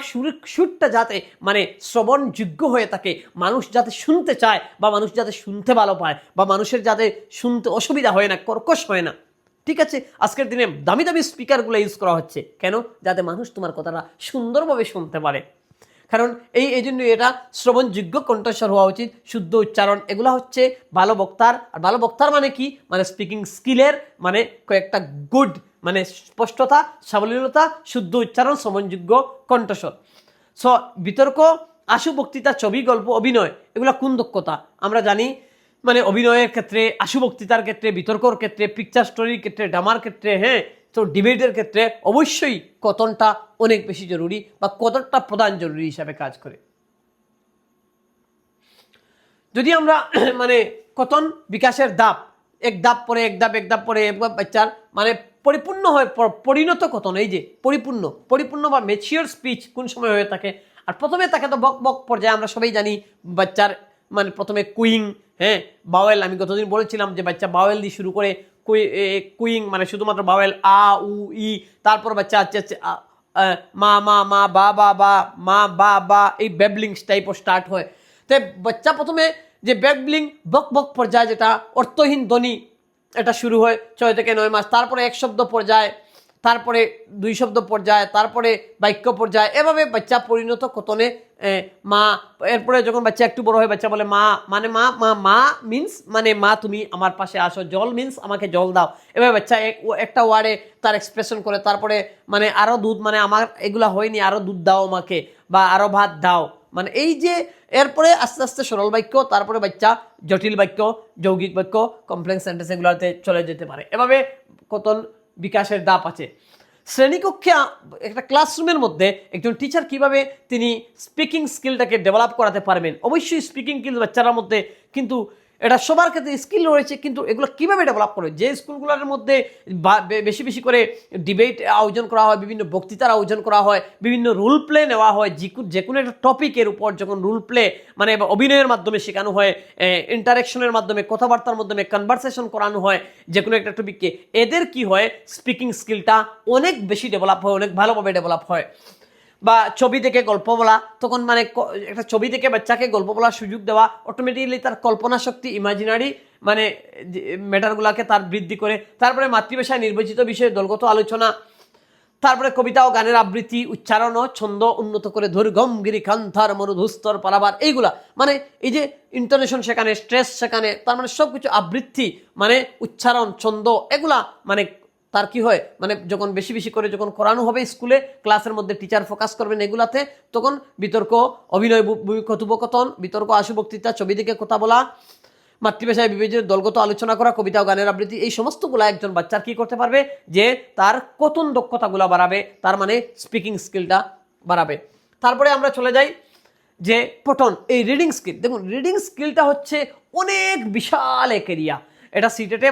Speaker 1: সুরটা যাতে মানে শ্রবণযোগ্য হয়ে থাকে, মানুষ যাতে শুনতে চায় বা মানুষ যাতে শুনতে ভালো পায় বা মানুষের যাতে শুনতে অসুবিধা হয় না, কর্কশ হয় না। ঠিক আছে, আজকের দিনে দামি দামি স্পিকারগুলো ইউজ করা হচ্ছে কেন, যাতে মানুষ তোমার কথাটা সুন্দরভাবে শুনতে পারে। কারণ এই জন্য এটা শ্রবণযোগ্য কণ্ঠস্বর হওয়া উচিত, শুদ্ধ উচ্চারণ, এগুলা হচ্ছে ভালো বক্তার। আর ভালো বক্তার মানে কি, মানে স্পিকিং স্কিলের মানে কয়েকটা গুড, মানে স্পষ্টতা, সাবলীলতা, শুদ্ধ উচ্চারণ, শ্রবণযোগ্য কণ্ঠস্বর। সো বিতর্ক, আশু বক্তৃতা, ছবি, গল্প, অভিনয়, এগুলা কোন দক্ষতা আমরা জানি। মানে অভিনয়ের ক্ষেত্রে, আশু বক্তৃতার ক্ষেত্রে, বিতর্কর ক্ষেত্রে, পিকচার স্টোরির ক্ষেত্রে, ড্রামার ক্ষেত্রে, হ্যাঁ, তো ডিবেটের ক্ষেত্রে অবশ্যই কথনটা অনেক বেশি জরুরি বা কথনটা প্রধান জরুরি হিসাবে কাজ করে। যদি আমরা মানে কথন বিকাশের ধাপ, এক ধাপ পরে এক ধাপ, এক ধাপ পরে বাচ্চার মানে পরিপূর্ণ হয়, পরিণত কথন, এই যে পরিপূর্ণ বা ম্যাচিওর স্পিচ কোন সময় হয়ে থাকে। আর প্রথমে তাকে তো বক বক পর্যায়ে আমরা সবাই জানি বাচ্চার মানে প্রথমে কুইং, হ্যাঁ, বাওয়েল, আমি গতদিন বলেছিলাম যে বাচ্চা বাওয়েল দিয়ে শুরু করে, কুইং মানে শুধুমাত্র বাওয়েল আ উ ই, তারপর বাচ্চা আচ্ছা আচ্ছা মা মা মা বা বা বা মা বা বা, এই ব্যাবলিংস টাইপও স্টার্ট হয়। তো বাচ্চা প্রথমে যে ব্যাবলিং বক বক পর্যায়ে, যেটা অর্থহীন ধ্বনি, এটা শুরু হয় 6 থেকে 9 মাস, তারপরে এক শব্দ পর্যায়ে, তারপরে 2 শব্দ পর্যায়ে, তারপরে বাক্য পর্যায়ে, এভাবে বাচ্চা পরিণত কথনে মা। এরপরে যখন বাচ্চা একটু বড় হয়, বাচ্চা বলে মা, মানে মা মা মা মিন্স মানে মা তুমি আমার পাশে আসো, জল মিন্স আমাকে জল দাও। এভাবে বাচ্চা একটা ওয়ার্ডে তার এক্সপ্রেশন করে। তারপরে মানে আরও দুধ, মানে আমার এগুলা হয়নি, আরও দুধ দাও আমাকে, বা আরও ভাত দাও, মানে এই যে। এরপরে আস্তে আস্তে সরল বাক্য, তারপরে বাচ্চা জটিল বাক্য, যৌগিক বাক্য, কমপ্লেক্স সেন্টেন্স এগুলোতে চলে যেতে পারে। এভাবে কথন বিকাশের ধাপ আছে। শ্রেণীকক্ষে একটা ক্লাসরুমের মধ্যে একজন টিচার কিভাবে তিনি স্পিকিং স্কিলটাকে ডেভেলপ করাতে পারবেন। অবশ্যই স্পিকিং স্কিল বাচ্চার মধ্যে কিন্তু এটা সবার ক্ষেত্রে স্কিল রয়েছে, কিন্তু এগুলো কীভাবে ডেভেলপ করবে। যে স্কুলগুলোর মধ্যে বেশি বেশি করে ডিবেট আয়োজন করা হয়, বিভিন্ন বক্তৃতার আয়োজন করা হয়, বিভিন্ন রুল প্লে নেওয়া হয়, যে কোনো একটা টপিকের উপর যখন রুল প্লে মানে অভিনয়ের মাধ্যমে শেখানো হয়, ইন্টারাকশনের মাধ্যমে, কথাবার্তার মাধ্যমে কনভারসেশন করানো হয় যে কোনো একটা টপিককে, এদের কি হয়, স্পিকিং স্কিলটা অনেক বেশি ডেভেলপ হয়, অনেক ভালোভাবে ডেভেলপ হয়। বা ছবি দেখে গল্প বলা, তখন মানে একটা ছবি দেখে বাচ্চাকে গল্প বলার সুযোগ দেওয়া, অটোমেটিকলি তার কল্পনা শক্তি, ইমাজিনারি মানে ম্যাটারগুলোকে তার বৃদ্ধি করে। তারপরে মাতৃভাষায় নির্বাচিত বিষয়ে দলগত আলোচনা, তারপরে কবিতা ও গানের আবৃত্তি, উচ্চারণ ও ছন্দ উন্নত করে, ধৈর্ঘম গিরি খান্থার মরুধুস্তর পারাবার, এইগুলা মানে এই যে ইন্টোনেশন সেখানে, স্ট্রেস সেখানে, তার মানে সব কিছু আবৃত্তি মানে উচ্চারণ, ছন্দ, এগুলা মানে তার কি হয়, মানে যখন বেশি বেশি করে যখন করানো হবে স্কুলে, ক্লাসের মধ্যে টিচার ফোকাস করবেন এগুলাতে, তখন বিতর্ক, অভিনয়, কথোপকথন, বিতর্ক, আশু বক্তৃতা, ছবি দেখে কথা বলা, মাতৃভাষায় বিবেচিত দলগত আলোচনা করা, কবিতা ও গানের আবৃত্তি, এই সমস্তগুলো একজন বাচ্চার কি করতে পারবে, যে তার কথন দক্ষতাগুলো বাড়াবে, তার মানে স্পিকিং স্কিলটা বাড়াবে। তারপরে আমরা চলে যাই যে পঠন, এই রিডিং স্কিল। দেখুন, রিডিং স্কিলটা হচ্ছে অনেক বিশাল এক এরিয়া। এটা সিটেটে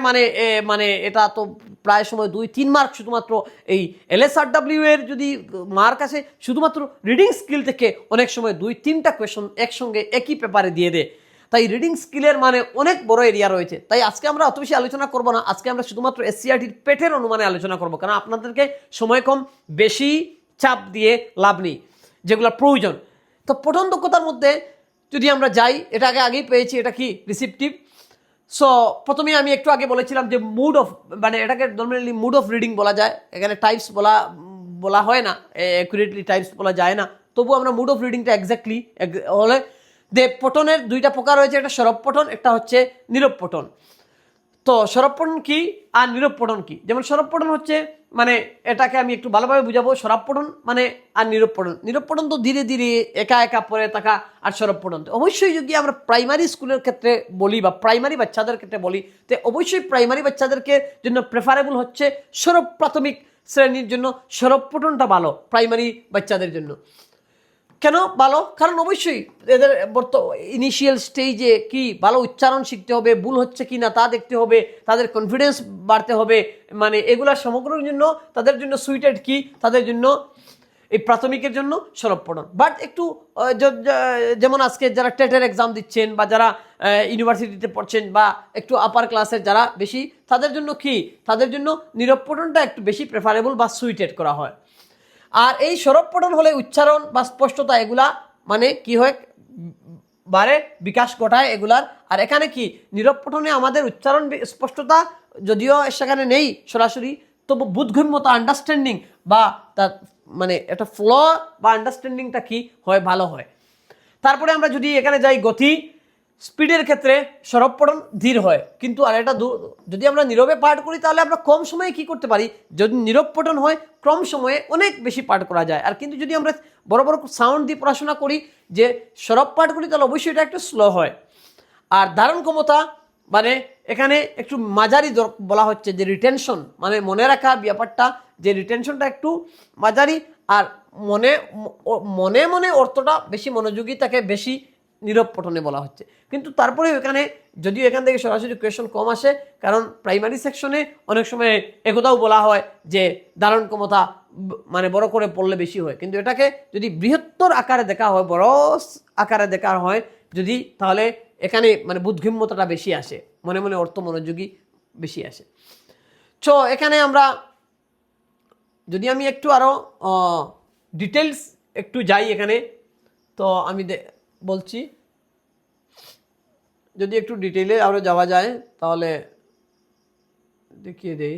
Speaker 1: মানে এটা তো প্রায় সময় 2-3 মার্ক শুধুমাত্র এই LSRW এর যদি মার্ক আসে শুধুমাত্র রিডিং স্কিল থেকে, অনেক সময় 2-3টা কোয়েশন একসঙ্গে একই পেপারে দিয়ে দেয়। তাই রিডিং স্কিলের মানে অনেক বড় এরিয়া রয়েছে। তাই আজকে আমরা অত বেশি আলোচনা করব না, আজকে আমরা শুধুমাত্র SCRTর পেটের অনুমানে আলোচনা করব, কারণ আপনাদেরকে সময় কম, বেশি চাপ দিয়ে লাভ নেই, যেগুলো প্রয়োজন। তো পঠন দক্ষতার মধ্যে যদি আমরা যাই, এটা আগেই পেয়েছি, এটা কি রিসিপটিভ। সো প্রথমে আমি একটু আগে বলেছিলাম যে মুড অফ, মানে এটাকে নর্মালি মুড অফ রিডিং বলা যায়, এখানে টাইপস বলা হয় না, অ্যাকুরেটলি টাইপস বলা যায় না, তবু আমরা মুড অফ রিডিংটা এক্স্যাক্টলি হলে পঠনের 2টা প্রকার রয়েছে, একটা সরব পঠন, একটা হচ্ছে নীরব পঠন। তো সরব পঠন কি আর নীরব পঠন কি? যেমন সরব পঠন হচ্ছে মানে এটাকে আমি একটু ভালোভাবে বুঝাবো। সরব পঠন মানে আর নীরব পঠন তো ধীরে ধীরে একা একা পড়ে থাকা। আর সরব পঠন অবশ্যই যদি আমরা প্রাইমারি স্কুলের ক্ষেত্রে বলি বা প্রাইমারি বাচ্চাদের ক্ষেত্রে বলি, তো অবশ্যই প্রাইমারি বাচ্চাদেরকে জন্য প্রেফারেবল হচ্ছে সরব, প্রাথমিক শ্রেণীর জন্য সরব পঠনটা ভালো প্রাইমারি বাচ্চাদের জন্য। কেন ভালো? কারণ অবশ্যই এদের ইনিশিয়াল স্টেজে কি ভালো উচ্চারণ শিখতে হবে, ভুল হচ্ছে কি না তা দেখতে হবে, তাদের কনফিডেন্স বাড়তে হবে, মানে এগুলা সমগ্রের জন্য তাদের জন্য সুইটেড কি, তাদের জন্য এই প্রাথমিকের জন্য সরব পঠন। বাট একটু যেমন আজকে যারা টেটের এক্সাম দিচ্ছেন বা যারা ইউনিভার্সিটিতে পড়ছেন বা একটু আপার ক্লাসের যারা বেশি, তাদের জন্য কি, তাদের জন্য নীরব পঠনটা একটু বেশি প্রেফারেবল বা সুইটেড করা হয়। আর এই সরব পঠন হলে উচ্চারণ বা স্পষ্টতা এগুলা মানে কি হয়, বারে বিকাশ ঘটায় এগুলার। আর এখানে কি নীরব পঠনে আমাদের উচ্চারণ স্পষ্টতা যদিও সেখানে নেই সরাসরি, তবু বোধগম্যতা, আন্ডারস্ট্যান্ডিং বা তার মানে একটা ফ্লো বা আন্ডারস্ট্যান্ডিংটা কি হয়, ভালো হয়। তারপরে আমরা যদি এখানে যাই গতি, স্পিডের ক্ষেত্রে সরবপঠন ধীর হয়, কিন্তু আর এটা যদি আমরা নীরবে পাঠ করি তাহলে আমরা কম সময়ে কি করতে পারি, যদি নীরব পঠন হয় কম সময়ে অনেক বেশি পাঠ করা যায়। আর কিন্তু যদি আমরা বড় বড় সাউন্ড দিয়ে পড়াশোনা করি, যে সরব পাঠ করি, তাহলে অবশ্যই এটা একটু স্লো হয়। আর ধারণ ক্ষমতা মানে এখানে একটু মাঝারি বলা হচ্ছে, যে রিটেনশন মানে মনে রাখা ব্যাপারটা, যে রিটেনশনটা একটু মাঝারি, আর মনে মনে মনে অর্থটা বেশি মনোযোগী থাকে, বেশি নীরব পঠনে বলা হচ্ছে। কিন্তু তারপরে এখানে যদিও এখান থেকে সরাসরি কোয়েশন কম আসে, কারণ প্রাইমারি সেকশনে অনেক সময় একথাও বলা হয় যে ধারণ ক্ষমতা মানে বড় করে পড়লে বেশি হয়, কিন্তু এটাকে যদি বৃহত্তর আকারে দেখা হয়, বড় আকারে দেখা হয় যদি, তাহলে এখানে মানে বুদ্ধিমত্তাটা বেশি আসে, মনে মনে অর্থ মনোযোগী বেশি আসে। তো এখানে আমরা যদি আমি একটু আরো ডিটেলস একটু যাই এখানে, তো আমি বলছি, যদি একটু ডিটেইলে আরো যাওয়া যায় তাহলে দেখিয়ে দেই।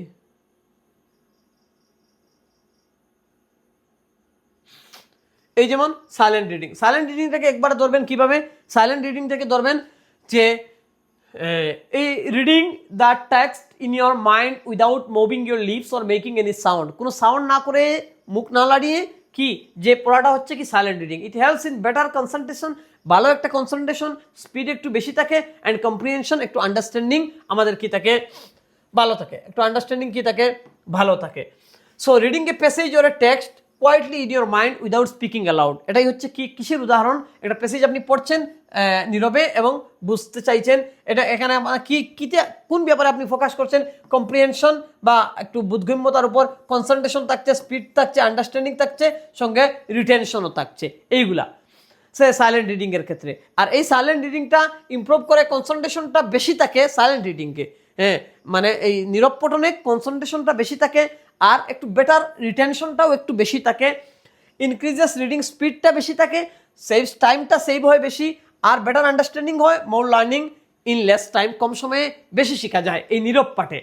Speaker 1: এই যেমন সাইলেন্ট রিডিং, সাইলেন্ট রিডিংটাকে একবার ধরবেন কিভাবে, সাইলেন্ট রিডিং থেকে ধরবেন যে এই reading the text in your mind without moving your lips or making any sound, কোনো সাউন্ড না করে মুখ না লাড়িয়ে কি যে পড়াটা হচ্ছে কি silent reading. It helps in better concentration, ভালো একটা কনসেন্ট্রেশন, স্পিড একটু বেশি থাকে, অ্যান্ড কম্প্রিহেনশন একটু আন্ডারস্ট্যান্ডিং আমাদের কি থাকে, ভালো থাকে, একটু আন্ডারস্ট্যান্ডিং কি থাকে, ভালো থাকে। So reading a passage or a text quietly in your mind without speaking allowed, এটাই হচ্ছে কি কিসের উদাহরণ, একটা প্যাসেজ আপনি পড়ছেন নীরবে এবং বুঝতে চাইছেন, এটা এখানে কি কিতে কোন ব্যাপারে আপনি ফোকাস করছেন, কম্প্রিহেনশন বা একটু বুদ্ধিমত্তার উপর কনসেন্ট্রেশন থাকছে, স্পিড থাকছে, আন্ডারস্ট্যান্ডিং থাকছে, সঙ্গে রিটেনশনও থাকছে, এইগুলা সে সাইলেন্ট রিডিং এর ক্ষেত্রে। আর এই সাইলেন্ট রিডিংটা ইমপ্রুভ করে, কনসেন্ট্রেশনটা বেশি থাকে সাইলেন্ট রিডিংকে, হ্যাঁ মানে এই নীরব পঠনে কনসেন্ট্রেশনটা বেশি থাকে, আর একটু বেটার রিটেনশনটাও একটু বেশি থাকে, ইনক্রিজেস রিডিং স্পিডটা বেশি থাকে, সেভস টাইমটা সেভ হয় বেশি, আর বেটার আন্ডারস্ট্যান্ডিং হয়, মোর লার্নিং ইন লেস টাইম, কম সময়ে বেশি শেখা যায় এই নীরব পাঠে।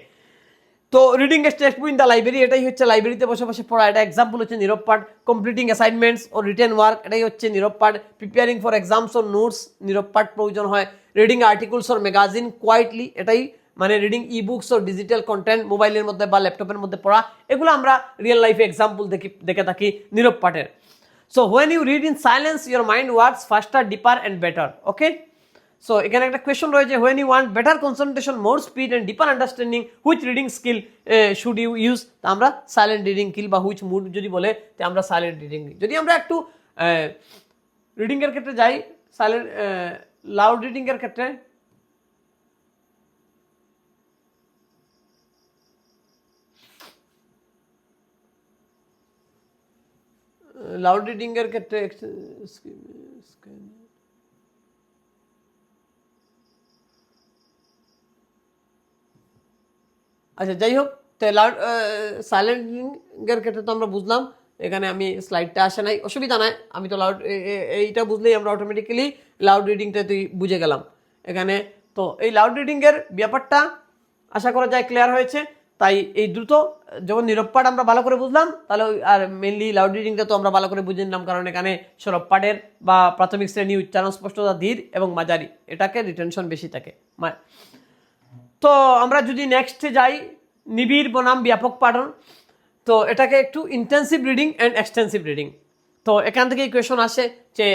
Speaker 1: তো reading a text book in the library, এটাই হচ্ছে লাইব্রেরিতে বসে বসে পড়া, এটা এক্সাম্পল হচ্ছে নীরব পাঠ। কমপ্লিটিং অ্যাসাইনমেন্টস ও রিটেন ওয়ার্ক, এটাই হচ্ছে নীরব পাঠ। প্রিপেয়ারিং ফর এক্সামস ও নোটস, নীরব পাঠ প্রয়োজন হয়। Reading articles or magazine quietly, এটাই মানে রিডিং ই বুকস ও ডিজিটাল কন্টেন্ট, মোবাইলের মধ্যে বা ল্যাপটপের মধ্যে পড়া, এগুলো আমরা রিয়েল লাইফে এক্সাম্পল দেখে থাকি নীরব পাঠের। So when you read in silence your mind works faster, deeper and better. Okay, so এখানে একটা কোয়েশ্চন রয়েছে, when you want better concentration, more speed and deeper understanding, which reading skill should you use, তা আমরা silent reading কিল বা which mood যদি বলে, তো আমরা সাইলেন্ট রিডিং। যদি আমরা একটু রিডিং এর ক্ষেত্রে যাই, সাইলেন্ট লাউড রিডিং এর ক্ষেত্রে লাউড রিডিং এর ক্ষেত্রে আচ্ছা যাই হোক, তো লাউড সাইলেন্ট রিডিংয়ের ক্ষেত্রে তো আমরা বুঝলাম, এখানে আমি স্লাইডটা আসে নাই, অসুবিধা নাই, আমি তো লাউড এইটা বুঝলেই আমরা অটোমেটিক্যালি লাউড রিডিংটা তুই বুঝে গেলাম এখানে। তো এই লাউড রিডিংয়ের ব্যাপারটা আশা করা যায় ক্লিয়ার হয়েছে। তাই এই দ্রুত যখন নীরব পাঠ আমরা ভালো করে বুঝলাম, তাহলে আর মেনলি লাউড রিডিংটা তো আমরা ভালো করে বুঝে নিলাম, কারণ এখানে সরব পাঠের বা প্রাথমিক শ্রেণী উচ্চারণ স্পষ্টতা ধীর এবং মাঝারি, এটাকে রিটেনশন বেশি থাকে। তো আমরা যদি নেক্সটে যাই, নিবিড় বনাম ব্যাপক পাঠন, তো এটাকে একটু intensive reading and extensive reading. তো এখান থেকেই কোয়েশন আসে যে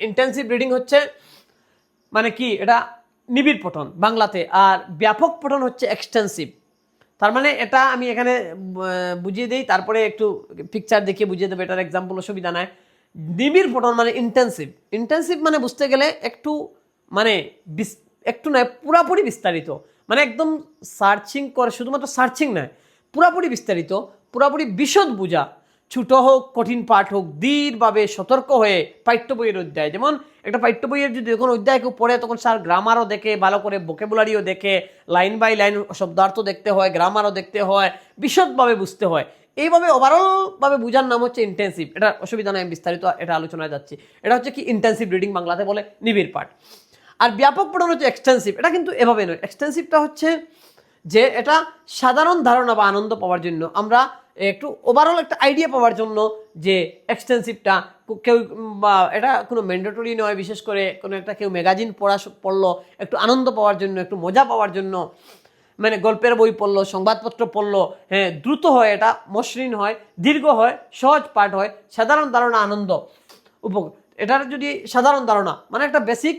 Speaker 1: ইন্টেন্সিভ রিডিং হচ্ছে মানে কি, এটা নিবিড় পঠন বাংলাতে, আর ব্যাপক পঠন হচ্ছে এক্সটেন্সিভ। তার মানে এটা আমি এখানে বুঝিয়ে দিই, তারপরে একটু পিকচার দেখিয়ে বুঝিয়ে দেবো, এটার এক্সাম্পল অসুবিধা নাই। নিবিড় পঠন মানে ইন্টেন্সিভ, ইন্টেন্সিভ মানে বুঝতে গেলে একটু মানে একটু নয়, পুরাপুরি বিস্তারিত, মানে একদম সার্চিং করে, শুধুমাত্র সার্চিং নয়, পুরাপুরি বিস্তারিত, পুরাপুরি বিশদ বোঝা, ছোট হোক কঠিন পাঠ হোক, দৃঢ়ভাবে সতর্ক হয়ে পাঠ্য বইয়ের অধ্যায়, যেমন একটা পাঠ্য বইয়ের যদি যখন অধ্যায় কেউ পড়ে, তখন স্যার গ্রামারও দেখে, ভালো করে ভোকাবুলারিও দেখে, লাইন বাই লাইন শব্দার্থ দেখতে হয়, গ্রামারও দেখতে হয়, বিশদভাবে বুঝতে হয়। এইভাবে ওভারঅলভাবে বোঝার নাম হচ্ছে ইন্টেন্সিভ। এটা অসুবিধা নয়, বিস্তারিত এটা আলোচনায় যাচ্ছি। এটা হচ্ছে কি ইন্টেন্সিভ রিডিং, বাংলাতে বলে নিবিড় পাঠ। আর ব্যাপক পঠন হচ্ছে এক্সটেন্সিভ। এটা কিন্তু এভাবে নয়, এক্সটেন্সিভটা হচ্ছে যে এটা সাধারণ ধারণা বা আনন্দ পাওয়ার জন্য আমরা একটু ওভারঅল একটা আইডিয়া পাওয়ার জন্য যে এক্সটেন্সিভটা কেউ, বা এটা কোনো ম্যান্ডেটরি নয়, বিশেষ করে কোনো একটা কেউ ম্যাগাজিন পড়লো একটু আনন্দ পাওয়ার জন্য, একটু মজা পাওয়ার জন্য, মানে গল্পের বই পড়লো, সংবাদপত্র পড়লো, হ্যাঁ দ্রুত হয়, এটা মসৃণ হয়, দীর্ঘ হয়, সহজ পাঠ হয়, সাধারণ ধারণা আনন্দ এটার যদি সাধারণ ধারণা মানে একটা বেসিক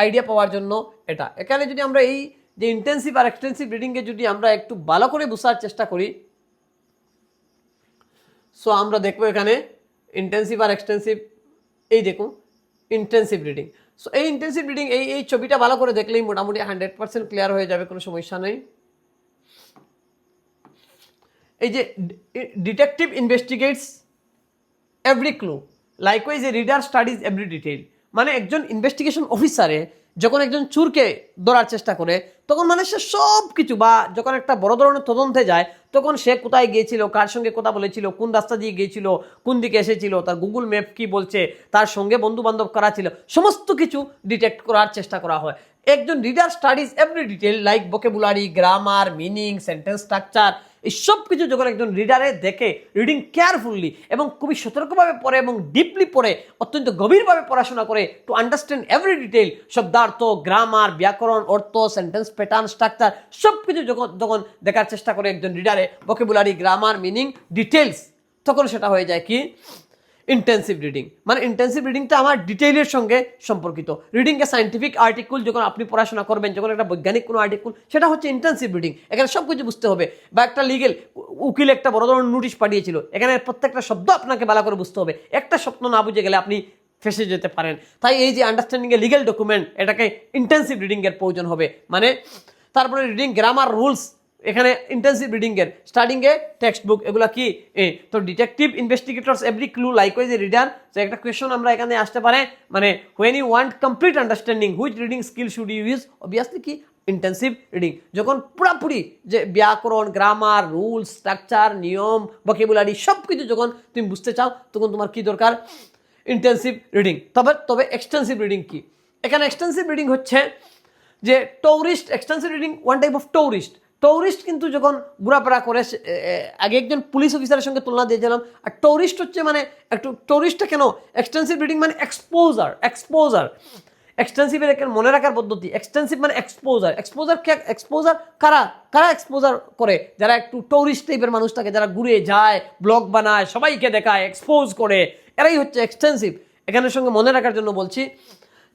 Speaker 1: আইডিয়া পাওয়ার জন্য এটা। এখানে যদি আমরা এই যে ইন্টেন্সিভ আর এক্সটেন্সিভ রিডিংকে যদি আমরা একটু ভালো করে বোঝার চেষ্টা করি, সো আমরা দেখবো এখানে ইন্টেন্সিভ আর এক্সটেন্সিভ, এই দেখুন ইন্টেন্সিভ রিডিং। সো এই ইন্টেন্সিভ রিডিং এই ছবিটা ভালো করে দেখলেই মোটামুটি 100% ক্লিয়ার হয়ে যাবে, কোনো সমস্যা নেই। এই যে detective investigates every clue, likewise a reader studies every detail. মানে একজন ইনভেস্টিগেশন অফিসারে যখন একজন চোরকে ধরার চেষ্টা করে তখন মানে সে সব কিছু, বা যখন একটা বড় ধরনের তদন্তে যায় তখন সে কোথায় গিয়েছিল, কার সঙ্গে কথা বলেছিল, কোন রাস্তা দিয়ে গিয়েছিল, কোন দিকে এসেছিল, তার গুগল ম্যাপ কি বলছে, তার সঙ্গে বন্ধু বান্ধব কারা ছিল, সমস্ত কিছু ডিটেক্ট করার চেষ্টা করা হয়। একজন reader studies every detail like vocabulary, grammar, meaning, sentence structure, এই সব কিছু যখন একজন রিডারে দেখে, রিডিং কেয়ারফুললি এবং খুবই সতর্কভাবে পড়ে এবং ডিপলি পড়ে, অত্যন্ত গভীরভাবে পড়াশোনা করে টু আন্ডারস্ট্যান্ড এভরি ডিটেল, শব্দার্থ, গ্রামার, ব্যাকরণ, অর্থ, সেন্টেন্স প্যাটার্ন, স্ট্রাকচার, সব কিছু যখন দেখার চেষ্টা করে একজন রিডারে, ভোকাবুলারি, গ্রামার, মিনিং, ডিটেলস, তখন সেটা হয়ে যায় কি ইন্টেন্সিভ রিডিং। মানে ইন্টেন্সিভ রিডিংটা আমার ডিটেইলের সঙ্গে সম্পর্কিত। রিডিং এ সাইন্টিফিক আর্টিকেল যখন আপনি পড়াশোনা করবেন, যখন একটা বৈজ্ঞানিক কোনো আর্টিকেল, সেটা হচ্ছে ইন্টেন্সিভ রিডিং। এখানে সব কিছু বুঝতে হবে। বা একটা লিগেল উকিল একটা বড় ধরনের নোটিশ পাঠিয়েছিল, এখানে প্রত্যেকটা শব্দ আপনাকে ভালো করে বুঝতে হবে। একটা শব্দ না বুঝে গেলে আপনি ফেসে যেতে পারেন। তাই এই যে আন্ডারস্ট্যান্ডিং এ লিগেল ডকুমেন্ট, এটাকে ইন্টেন্সিভ রিডিং এর প্রয়োজন হবে। মানে তারপরে রিডিং গ্রামার, রুলস, এখানে ইন্টেন্সিভ রিডিং এর স্টাডিং এ টেক্সট বুক, এগুলা কি তো detective investigators every clue likewise a reader. তো একটা কোয়েশ্চন আমরা এখানে আসতে পারে, মানে when you want complete understanding which reading skill should you use, obviously কি ইন্টেন্সিভ রিডিং। যখন পুরাপুরি যে ব্যাকরণ, গ্রামার, রুলস, স্ট্রাকচার, নিয়ম, ভোকাবুলারি সব কিছু যখন তুমি বুঝতে চাও, তখন তোমার কি দরকার ইন্টেন্সিভ রিডিং। তবে এক্সটেন্সিভ রিডিং কি? এখানে এক্সটেন্সিভ রিডিং হচ্ছে যে tourist, extensive reading one type of tourist কিন্তু যখন ঘোরাফেরা করে, আগে একজন পুলিশ অফিসারের সঙ্গে তুলনা দিয়েছিলাম, আর টুরিস্ট হচ্ছে মানে একটু টুরিস্টটা কেন এক্সটেন্সিভ রিডিং মানে এক্সপোজার। এক্সটেন্সিভের একটা মনে রাখার পদ্ধতি, এক্সটেন্সিভ মানে এক্সপোজার কারা এক্সপোজার করে? যারা একটু টুরিস্ট টাইপের মানুষ থাকে, যারা ঘুরে যায়, ব্লগ বানায়, সবাইকে দেখায়, এক্সপোজ করে, এরাই হচ্ছে এক্সটেন্সিভ। এখানের সঙ্গে মনে রাখার জন্য বলছি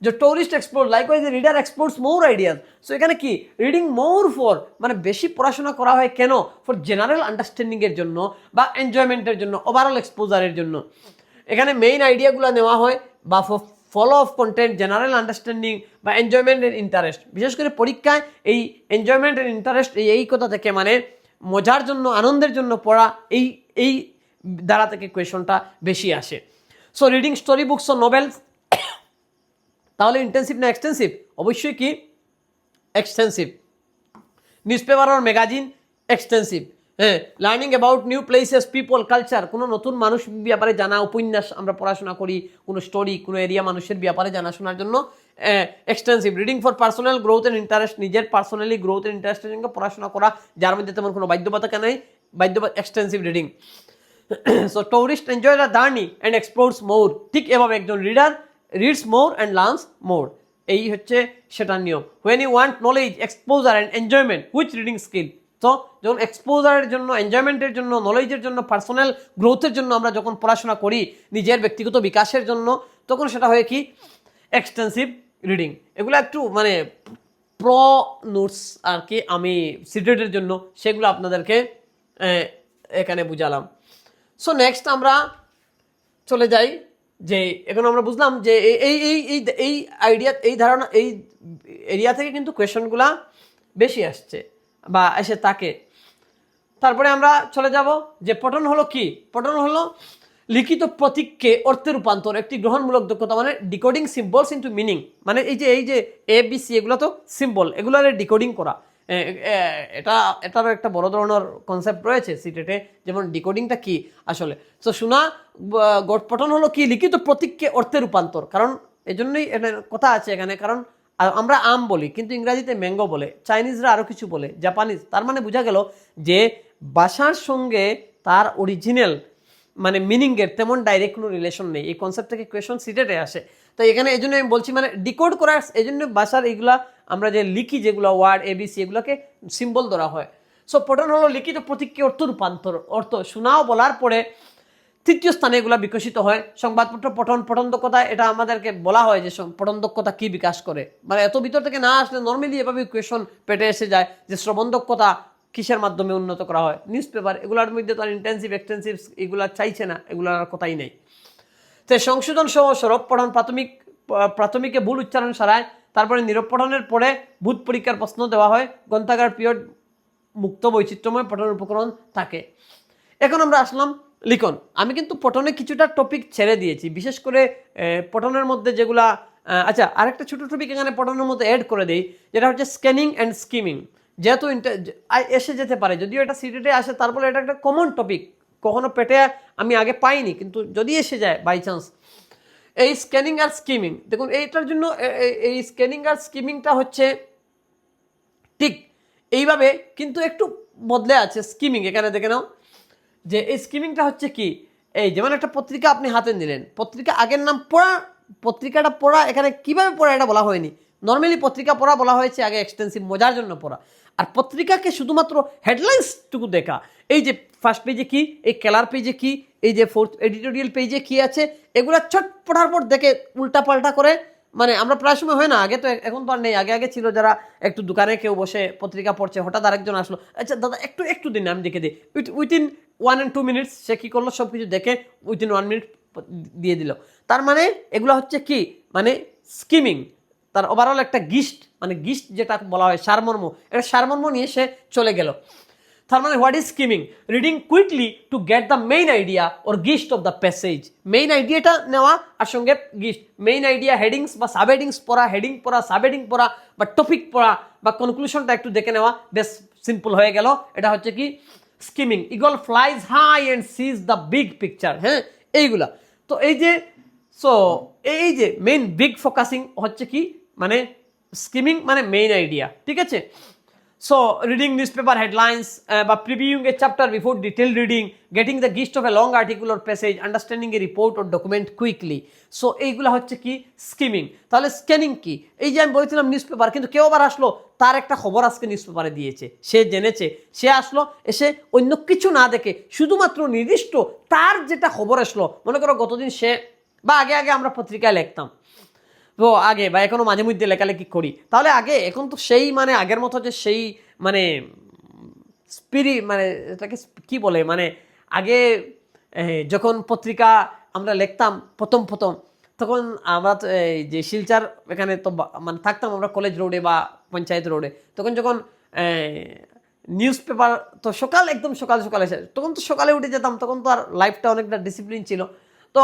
Speaker 1: যে tourist explore likewise reader explores more ideas. So এখানে কি রিডিং মোর ফর, মানে বেশি পড়াশোনা করা হয় কেন? ফর জেনারেল আন্ডারস্ট্যান্ডিং এর জন্য, বা এনজয়মেন্টের জন্য, ওভারঅল এক্সপোজারের জন্য। এখানে মেইন আইডিয়াগুলো নেওয়া হয়, বা follow of content, general understanding, বা এনজয়মেন্ট এন্ড ইন্টারেস্ট। বিশেষ করে পরীক্ষায় এই এনজয়মেন্ট এন্ড ইন্টারেস্ট এই কথা থেকে, মানে মজার জন্য, আনন্দের জন্য পড়া, এই দ্বারা থেকে কোয়েশনটা বেশি আসে। সো রিডিং স্টোরি বুকস ও নোভেলস, তাহলে ইন্টেন্সিভ না এক্সটেন্সিভ? অবশ্যই কি এক্সটেন্সিভ। নিউজপেপার আর ম্যাগাজিন এক্সটেন্সিভ। হ্যাঁ, learning about new places, people, culture, কোনো নতুন মানুষ ব্যাপারে জানা, উপন্যাস আমরা পড়াশোনা করি, কোনো স্টোরি, কোনো এরিয়া মানুষের ব্যাপারে জানাশোনার জন্য extensive. Reading for personal growth and interest, নিজের পার্সোনালি গ্রোথ এন্ড ইন্টারেস্টের সঙ্গে পড়াশোনা করা, যার মধ্যে তেমন কোনো বাধ্যবাধকতা নেই, extensive reading. So tourist enjoy the journey and explores more. ঠিক এভাবে একজন reader reads more and learns more, এই হচ্ছে সেটার নিয়ম। When you want knowledge, exposure and enjoyment, which reading skill. তো যখন এক্সপোজারের জন্য, এনজয়মেন্টের জন্য, নলেজের জন্য, পার্সোনাল গ্রোথের জন্য আমরা যখন পড়াশোনা করি, নিজের ব্যক্তিগত বিকাশের জন্য, তখন সেটা হয় কি এক্সটেন্সিভ রিডিং। এগুলো একটু মানে প্রো নোটস আর কি, আমি সিটেটের জন্য সেগুলো আপনাদেরকে এখানে বুঝালাম। সো নেক্সট আমরা চলে যাই, যে এখন আমরা বুঝলাম যে এই আইডিয়া, এই ধারণা, এই এরিয়া থেকে কিন্তু কোয়েশনগুলা বেশি আসছে বা এসে থাকে। তারপরে আমরা চলে যাব যে পঠন হলো কি? পঠন হলো লিখিত প্রতীককে অর্থে রূপান্তর, একটি গ্রহণমূলক দক্ষতা, মানে ডিকোডিং সিম্বলস ইনটু মিনিং। মানে এই যে এ বি সি, এগুলো তো সিম্বল, এগুলোর ডিকোডিং করা, এটার একটা বড় ধরনের কনসেপ্ট রয়েছে সিটেটে, যেমন ডিকোডিংটা কি আসলে। তো শোনা পঠন হলো কি লিখিত প্রতীককে অর্থে রূপান্তর। কারণ এই জন্যই কথা আছে এখানে, কারণ আমরা আম বলি কিন্তু ইংরাজিতে ম্যাঙ্গো বলে, চাইনিজরা আরও কিছু বলে, জাপানিজ। তার মানে বোঝা গেল যে ভাষার সঙ্গে তার অরিজিনাল মানে মিনিংয়ের তেমন ডাইরেক্ট কোনো রিলেশন নেই। এই কনসেপ্ট থেকে কোয়েশন সিটেটে আসে। তো এখানে এই জন্য আমি বলছি মানে ডিকোড করার এই জন্য ভাষার এগুলা আমরা যে লিখি যেগুলো ওয়ার্ড এবিসি এগুলোকে সিম্বল ধরা হয়। সো পঠন হলো লিখিত প্রতীককে অর্থ রূপান্তর, অর্থ শোনাও বলার পরে তৃতীয় স্থানে এগুলো বিকশিত হয়। সংবাদপত্র পঠন দক্ষতা, এটা আমাদেরকে বলা হয় যে পঠন দক্ষতা কি বিকাশ করে, মানে এত ভিতর থেকে না আসলে নর্মালি এভাবে কোয়েশন পেটে এসে যায় যে শ্রবণ দক্ষতা কিসের মাধ্যমে উন্নত করা হয়। নিউজ পেপার এগুলোর মধ্যে তো আর ইন্টেন্সিভ এক্সটেন্সিভ এগুলো চাইছে না, এগুলোর কথাই নেই। তো সংশোধন সহ সরব পঠন প্রাথমিকে ভুল উচ্চারণ সারায়, তারপরে নীরব পঠনের পরে বুথ পরীক্ষার প্রশ্ন দেওয়া হয়, গ্রন্থাগার পিরিয়ড মুক্ত বৈচিত্র্যময় পঠন উপকরণ থাকে। এখন আমরা আসলাম লিখন। আমি কিন্তু পঠনে কিছুটা টপিক ছেড়ে দিয়েছি, বিশেষ করে পঠনের মধ্যে যেগুলা আচ্ছা আরেকটা ছোটো টপিক এখানে পঠনের মধ্যে অ্যাড করে দিই, যেটা হচ্ছে স্ক্যানিং অ্যান্ড স্কিমিং। যেহেতু এসে যেতে পারে, যদিও এটা সিটেটে আসে, তারপরে এটা একটা কমন টপিক, কখনো পেটে আমি আগে পাইনি, কিন্তু যদি এসে যায় বাই চান্স। এই স্ক্যানিং আর স্কিমিং, দেখুন এইটার জন্য এই স্ক্যানিং আর স্কিমিংটা হচ্ছে ঠিক এইভাবে, কিন্তু একটু বদলে আছে স্কিমিং। এখানে দেখে নাও যে এই স্কিমিংটা হচ্ছে কি, এই যেমন একটা পত্রিকা আপনি হাতে নিলেন, পত্রিকা আগের নাম পড়া, পত্রিকাটা পড়া, এখানে কিভাবে পড়া এটা বলা হয়নি। নর্মালি পত্রিকা পড়া বলা হয়েছে আগে এক্সটেন্সিভ মজার জন্য পড়া, আর পত্রিকাকে শুধুমাত্র হেডলাইন্সটুকু দেখা। এই যে ফার্স্ট পেজে কি, এই কেলার পেজে কি, এই যে ফোর্থ এডিটোরিয়াল পেজে কি আছে, এগুলা চট পড়ার পর দেখে উল্টা পাল্টা করে, মানে আমরা প্রায় সময় হয় না, আগে তো এখন তো আর নেই, আগে ছিল যারা একটু দোকানে কেউ বসে পত্রিকা পড়ছে, হঠাৎ আরেকজন আসলো, আচ্ছা দাদা একটু দিন আমি দেখে দিই, উইথিন 1 and 2 minutes সে কী করলো, সব কিছু দেখে উইথিন 1 minute দিয়ে দিল। তার মানে এগুলো হচ্ছে কি, মানে স্কিমিং, তার ওভারঅল একটা গিস্ট, মানে গিস্ট যেটা বলা হয় সারমর্ম, এটা সারমর্ম নিয়ে সে চলে গেল। তার মানে what is skimming, reading quickly to get the main idea or gist of the passage. Main আইডিয়াটা নেওয়া আর সঙ্গে গিস্ট, মেইন আইডিয়া হেডিংস বা সাব হেডিংস পড়া, হেডিং পড়া, সাব হেডিং পড়া বা টপিক পড়া বা কনক্লুশনটা একটু দেখে নেওয়া, বেশ সিম্পল হয়ে গেল। এটা হচ্ছে কি skimming. Eagle flies high and sees the big picture, হ্যাঁ এইগুলা। তো এই যে এই যে মেইন বিগ ফোকাসিং হচ্ছে কি, মানে স্কিমিং মানে মেইন আইডিয়া, ঠিক আছে। So reading newspaper headlines বা previewing a chapter before detail reading, getting the gist of a long article or passage, understanding a report or document quickly. So এইগুলো হচ্ছে কি স্কিমিং। তাহলে scanning কি, এই যে আমি বলেছিলাম নিউজ পেপার, কিন্তু কেউ আবার আসলো, তার একটা খবর আজকে নিউজ পেপারে দিয়েছে, সে জেনেছে, সে আসলো, এসে অন্য কিছু না দেখে শুধুমাত্র নির্দিষ্ট তার যেটা খবর আসলো, মনে করো গতদিন সে বা আগে আমরা পত্রিকায় লিখতাম, তো আগে বা এখনো মাঝে মধ্যে লেখালেখি করি, তাহলে আগে এখন তো সেই মানে আগের মতো যে সেই মানে মানে এটাকে কি বলে, মানে আগে যখন পত্রিকা আমরা লিখতাম প্রথম তখন আমরা যে শিলচার এখানে তো মানে থাকতাম আমরা কলেজ রোডে বা পঞ্চায়েত রোডে, তখন যখন নিউজ পেপার তো একদম সকাল এসে, তখন তো সকালে উঠে যেতাম, তখন তো আর লাইফটা অনেকটা ডিসিপ্লিন ছিল। তো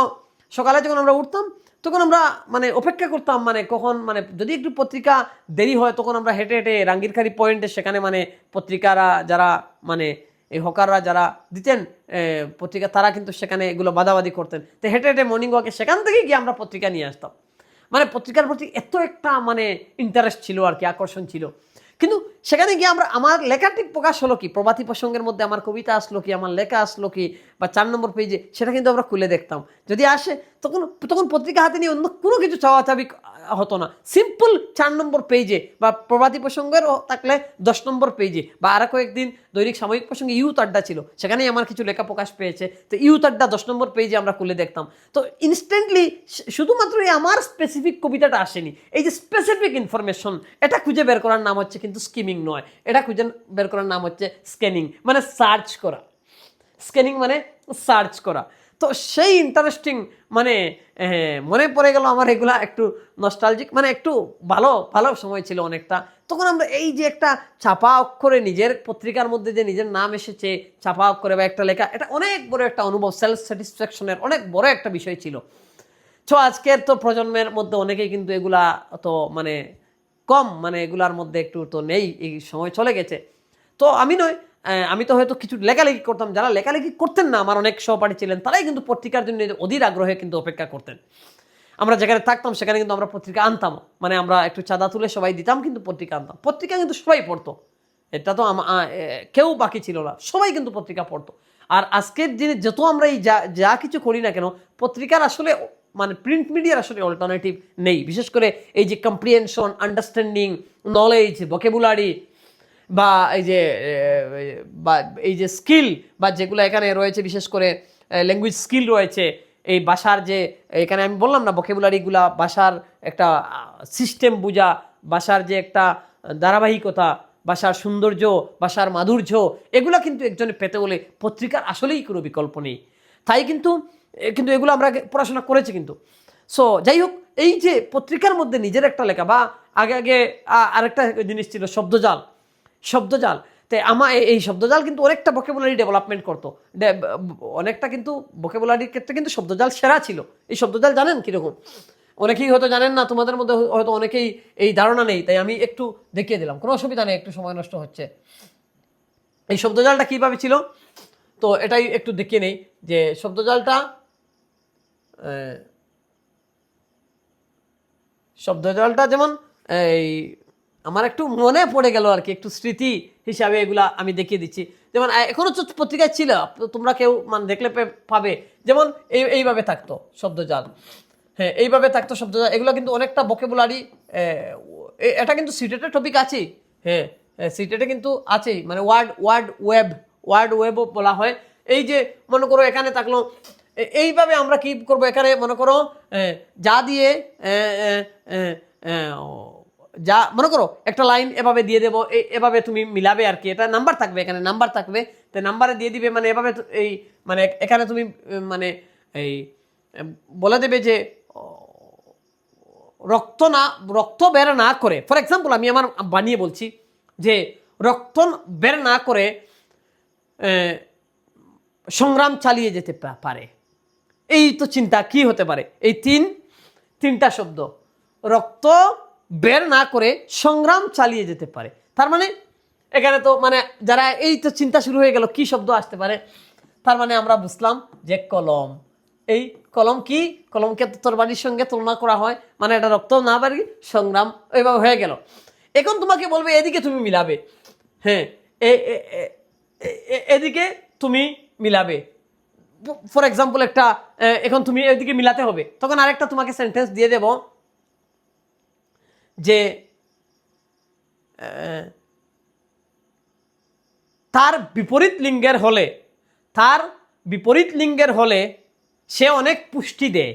Speaker 1: সকালে যখন আমরা উঠতাম তখন আমরা মানে অপেক্ষা করতাম, মানে কখন, মানে যদি একটু পত্রিকা দেরি হয় তখন আমরা হেঁটে রাঙ্গিরখাড়ি পয়েন্টে, সেখানে মানে পত্রিকারা যারা মানে এই হকাররা যারা দিতেন পত্রিকা, তারা কিন্তু সেখানে এগুলো বাদাবাদি করতেন। তো হেঁটে মর্নিং ওয়াকে সেখান থেকে গিয়ে আমরা পত্রিকা নিয়ে আসতাম। মানে পত্রিকার প্রতি এত একটা মানে ইন্টারেস্ট ছিল আর কি, আকর্ষণ ছিল। কিন্তু সেখানে গিয়ে আমার লেখাটি প্রকাশ হলো কি, প্রভাতী প্রসঙ্গের মধ্যে আমার কবিতা আসলো কি, আমার লেখা আসলো কি, বা 4 নম্বর পেজে, সেটা কিন্তু আমরা খুলে দেখতাম। যদি আসে তখন পত্রিকা হাতে নিয়ে অন্য কোনো কিছু চাওয়াচাবি হতো না, সিম্পল 4 নম্বর পেজে, বা প্রভাতী প্রসঙ্গেরও থাকলে 10 নম্বর পেজে, বা আরও কয়েকদিন দৈনিক সাময়িক প্রসঙ্গে ইউথ আড্ডা ছিল, সেখানেই আমার কিছু লেখা প্রকাশ পেয়েছে, তো ইউথ আড্ডা 10 নম্বর পেজে আমরা খুলে দেখতাম। তো ইনস্ট্যান্টলি শুধুমাত্র আমার স্পেসিফিক কবিতাটা আসেনি, এই যে স্পেসিফিক ইনফরমেশন, এটা খুঁজে বের করার নাম হচ্ছে কিন্তু স্কিমিং নয়, এটা খুঁজে বের করার নাম হচ্ছে স্ক্যানিং, মানে সার্চ করা। স্ক্যানিং মানে সার্চ করা। তো সেই ইন্টারেস্টিং মানে মনে পড়ে গেল আমার এগুলা, একটু নস্টালজিক, মানে একটু ভালো সময় ছিল অনেকটা। তখন আমরা এই যে একটা ছাপা অক্ষরে নিজের পত্রিকার মধ্যে যে নিজের নাম এসেছে ছাপা অক্ষরে বা একটা লেখা, এটা অনেক বড় একটা অনুভব, সেলফ স্যাটিসফ্যাকশনের অনেক বড় একটা বিষয় ছিল। তো আজকের তো প্রজন্মের মধ্যে অনেকেই কিন্তু এগুলা তো মানে কম, মানে এগুলার মধ্যে একটু তো নেই, এই সময় চলে গেছে। তো আমি তো হয়তো কিছু লেখালেখি করতাম, যারা লেখালেখি করতেন না আমার অনেক সহপাঠী ছিলেন, তারাই কিন্তু পত্রিকার জন্য অধীর আগ্রহে কিন্তু অপেক্ষা করতেন। আমরা যেখানে থাকতাম সেখানে কিন্তু আমরা পত্রিকা আনতাম, মানে আমরা একটু চাঁদা তুলে সবাই দিতাম, কিন্তু পত্রিকা আনতাম। পত্রিকা কিন্তু সবাই পড়তো, এটা তো কেউ বাকি ছিল না, সবাই কিন্তু পত্রিকা পড়তো। আর আজকের দিনে যত আমরা এই যা যা কিছু করি না কেন, পত্রিকার আসলে মানে প্রিন্ট মিডিয়ার আসলে অল্টারনেটিভ নেই। বিশেষ করে এই যে কম্প্রিহেনশন, আন্ডারস্ট্যান্ডিং, নলেজ, ভোকাবুলারি বা এই যে স্কিল বা যেগুলো এখানে রয়েছে, বিশেষ করে ল্যাঙ্গুয়েজ স্কিল রয়েছে, এই ভাষার যে এখানে আমি বললাম না ভোকাবুলারিগুলা, ভাষার একটা সিস্টেম বোঝা, ভাষার যে একটা ধারাবাহিকতা, ভাষার সৌন্দর্য, ভাষার মাধুর্য, এগুলো কিন্তু একজনে পেতে হলে পত্রিকার আসলেই কোনো বিকল্প নেই। তাই কিন্তু এগুলো আমরা পড়াশোনা করেছি কিন্তু। সো যাই হোক, এই যে পত্রিকার মধ্যে নিজের একটা লেখা বা আগে আরেকটা জিনিস ছিল শব্দজাল। তাই আমার এই শব্দজাল কিন্তু অনেকটা ভোকাবুলারি ডেভেলপমেন্ট করতো, অনেকটা কিন্তু ভোকাবুলারির ক্ষেত্রে কিন্তু শব্দজাল সেরা ছিল। এই শব্দজাল জানেন কীরকম? অনেকেই হয়তো জানেন না, তোমাদের মধ্যে হয়তো অনেকেই এই ধারণা নেই, তাই আমি একটু দেখিয়ে দিলাম, কোনো অসুবিধা নেই, একটু সময় নষ্ট হচ্ছে। এই শব্দজালটা কীভাবে ছিল তো এটাই একটু দেখিয়ে নেই যে শব্দজালটা যেমন এই আমার একটু মনে পড়ে গেল আর কি, একটু স্মৃতি হিসাবে এগুলা আমি দেখিয়ে দিচ্ছি। যেমন এখনো তো পত্রিকায় ছিল, তোমরা কেউ মানে দেখলে পাবে, যেমন এইভাবে থাকতো শব্দজাল। হ্যাঁ, এইভাবে থাকতো শব্দজাল। এগুলো কিন্তু অনেকটা ভোকাবুলারি, এটা কিন্তু সিটেটের টপিক আছেই। হ্যাঁ, সিটেটে কিন্তু আছেই, মানে ওয়ার্ড ওয়েবও বলা হয়। এই যে মনে করো এখানে থাকলো, এইভাবে আমরা কি করব, এখানে মনে করো যা দিয়ে যা মনে করো একটা লাইন এভাবে দিয়ে দেবো, এভাবে তুমি মিলাবে আর কি। এটা নাম্বার থাকবে, এখানে নাম্বার থাকবে, তো নাম্বারে দিয়ে দিবে, মানে এভাবে এই মানে এখানে তুমি মানে এই বলে দেবে যে রক্ত বের না করে, ফর এক্সাম্পল আমি আমার বানিয়ে বলছি যে রক্ত বের না করে সংগ্রাম চালিয়ে যেতে পারে। এই তো চিন্তা কি হতে পারে, এই তিনটা শব্দ, রক্ত বের না করে সংগ্রাম চালিয়ে যেতে পারে। তার মানে এখানে তো মানে যারা এই তো চিন্তা শুরু হয়ে গেল কি শব্দ আসতে পারে, তার মানে আমরা বুঝলাম যে কলম। এই কলম কি, কলমকে তরবারির সঙ্গে তুলনা করা হয়, মানে এটা রক্ত না বাড়ি সংগ্রাম, এইভাবে হয়ে গেল। এখন তোমাকে বলবে এদিকে তুমি মিলাবে, হ্যাঁ এদিকে তুমি মিলাবে, ফর এক্সাম্পল একটা এখন তুমি এদিকে মিলাতে হবে, তখন আরেকটা তোমাকে সেন্টেন্স দিয়ে দেব যে তার বিপরীত লিঙ্গের হলে সে অনেক পুষ্টি দেয়।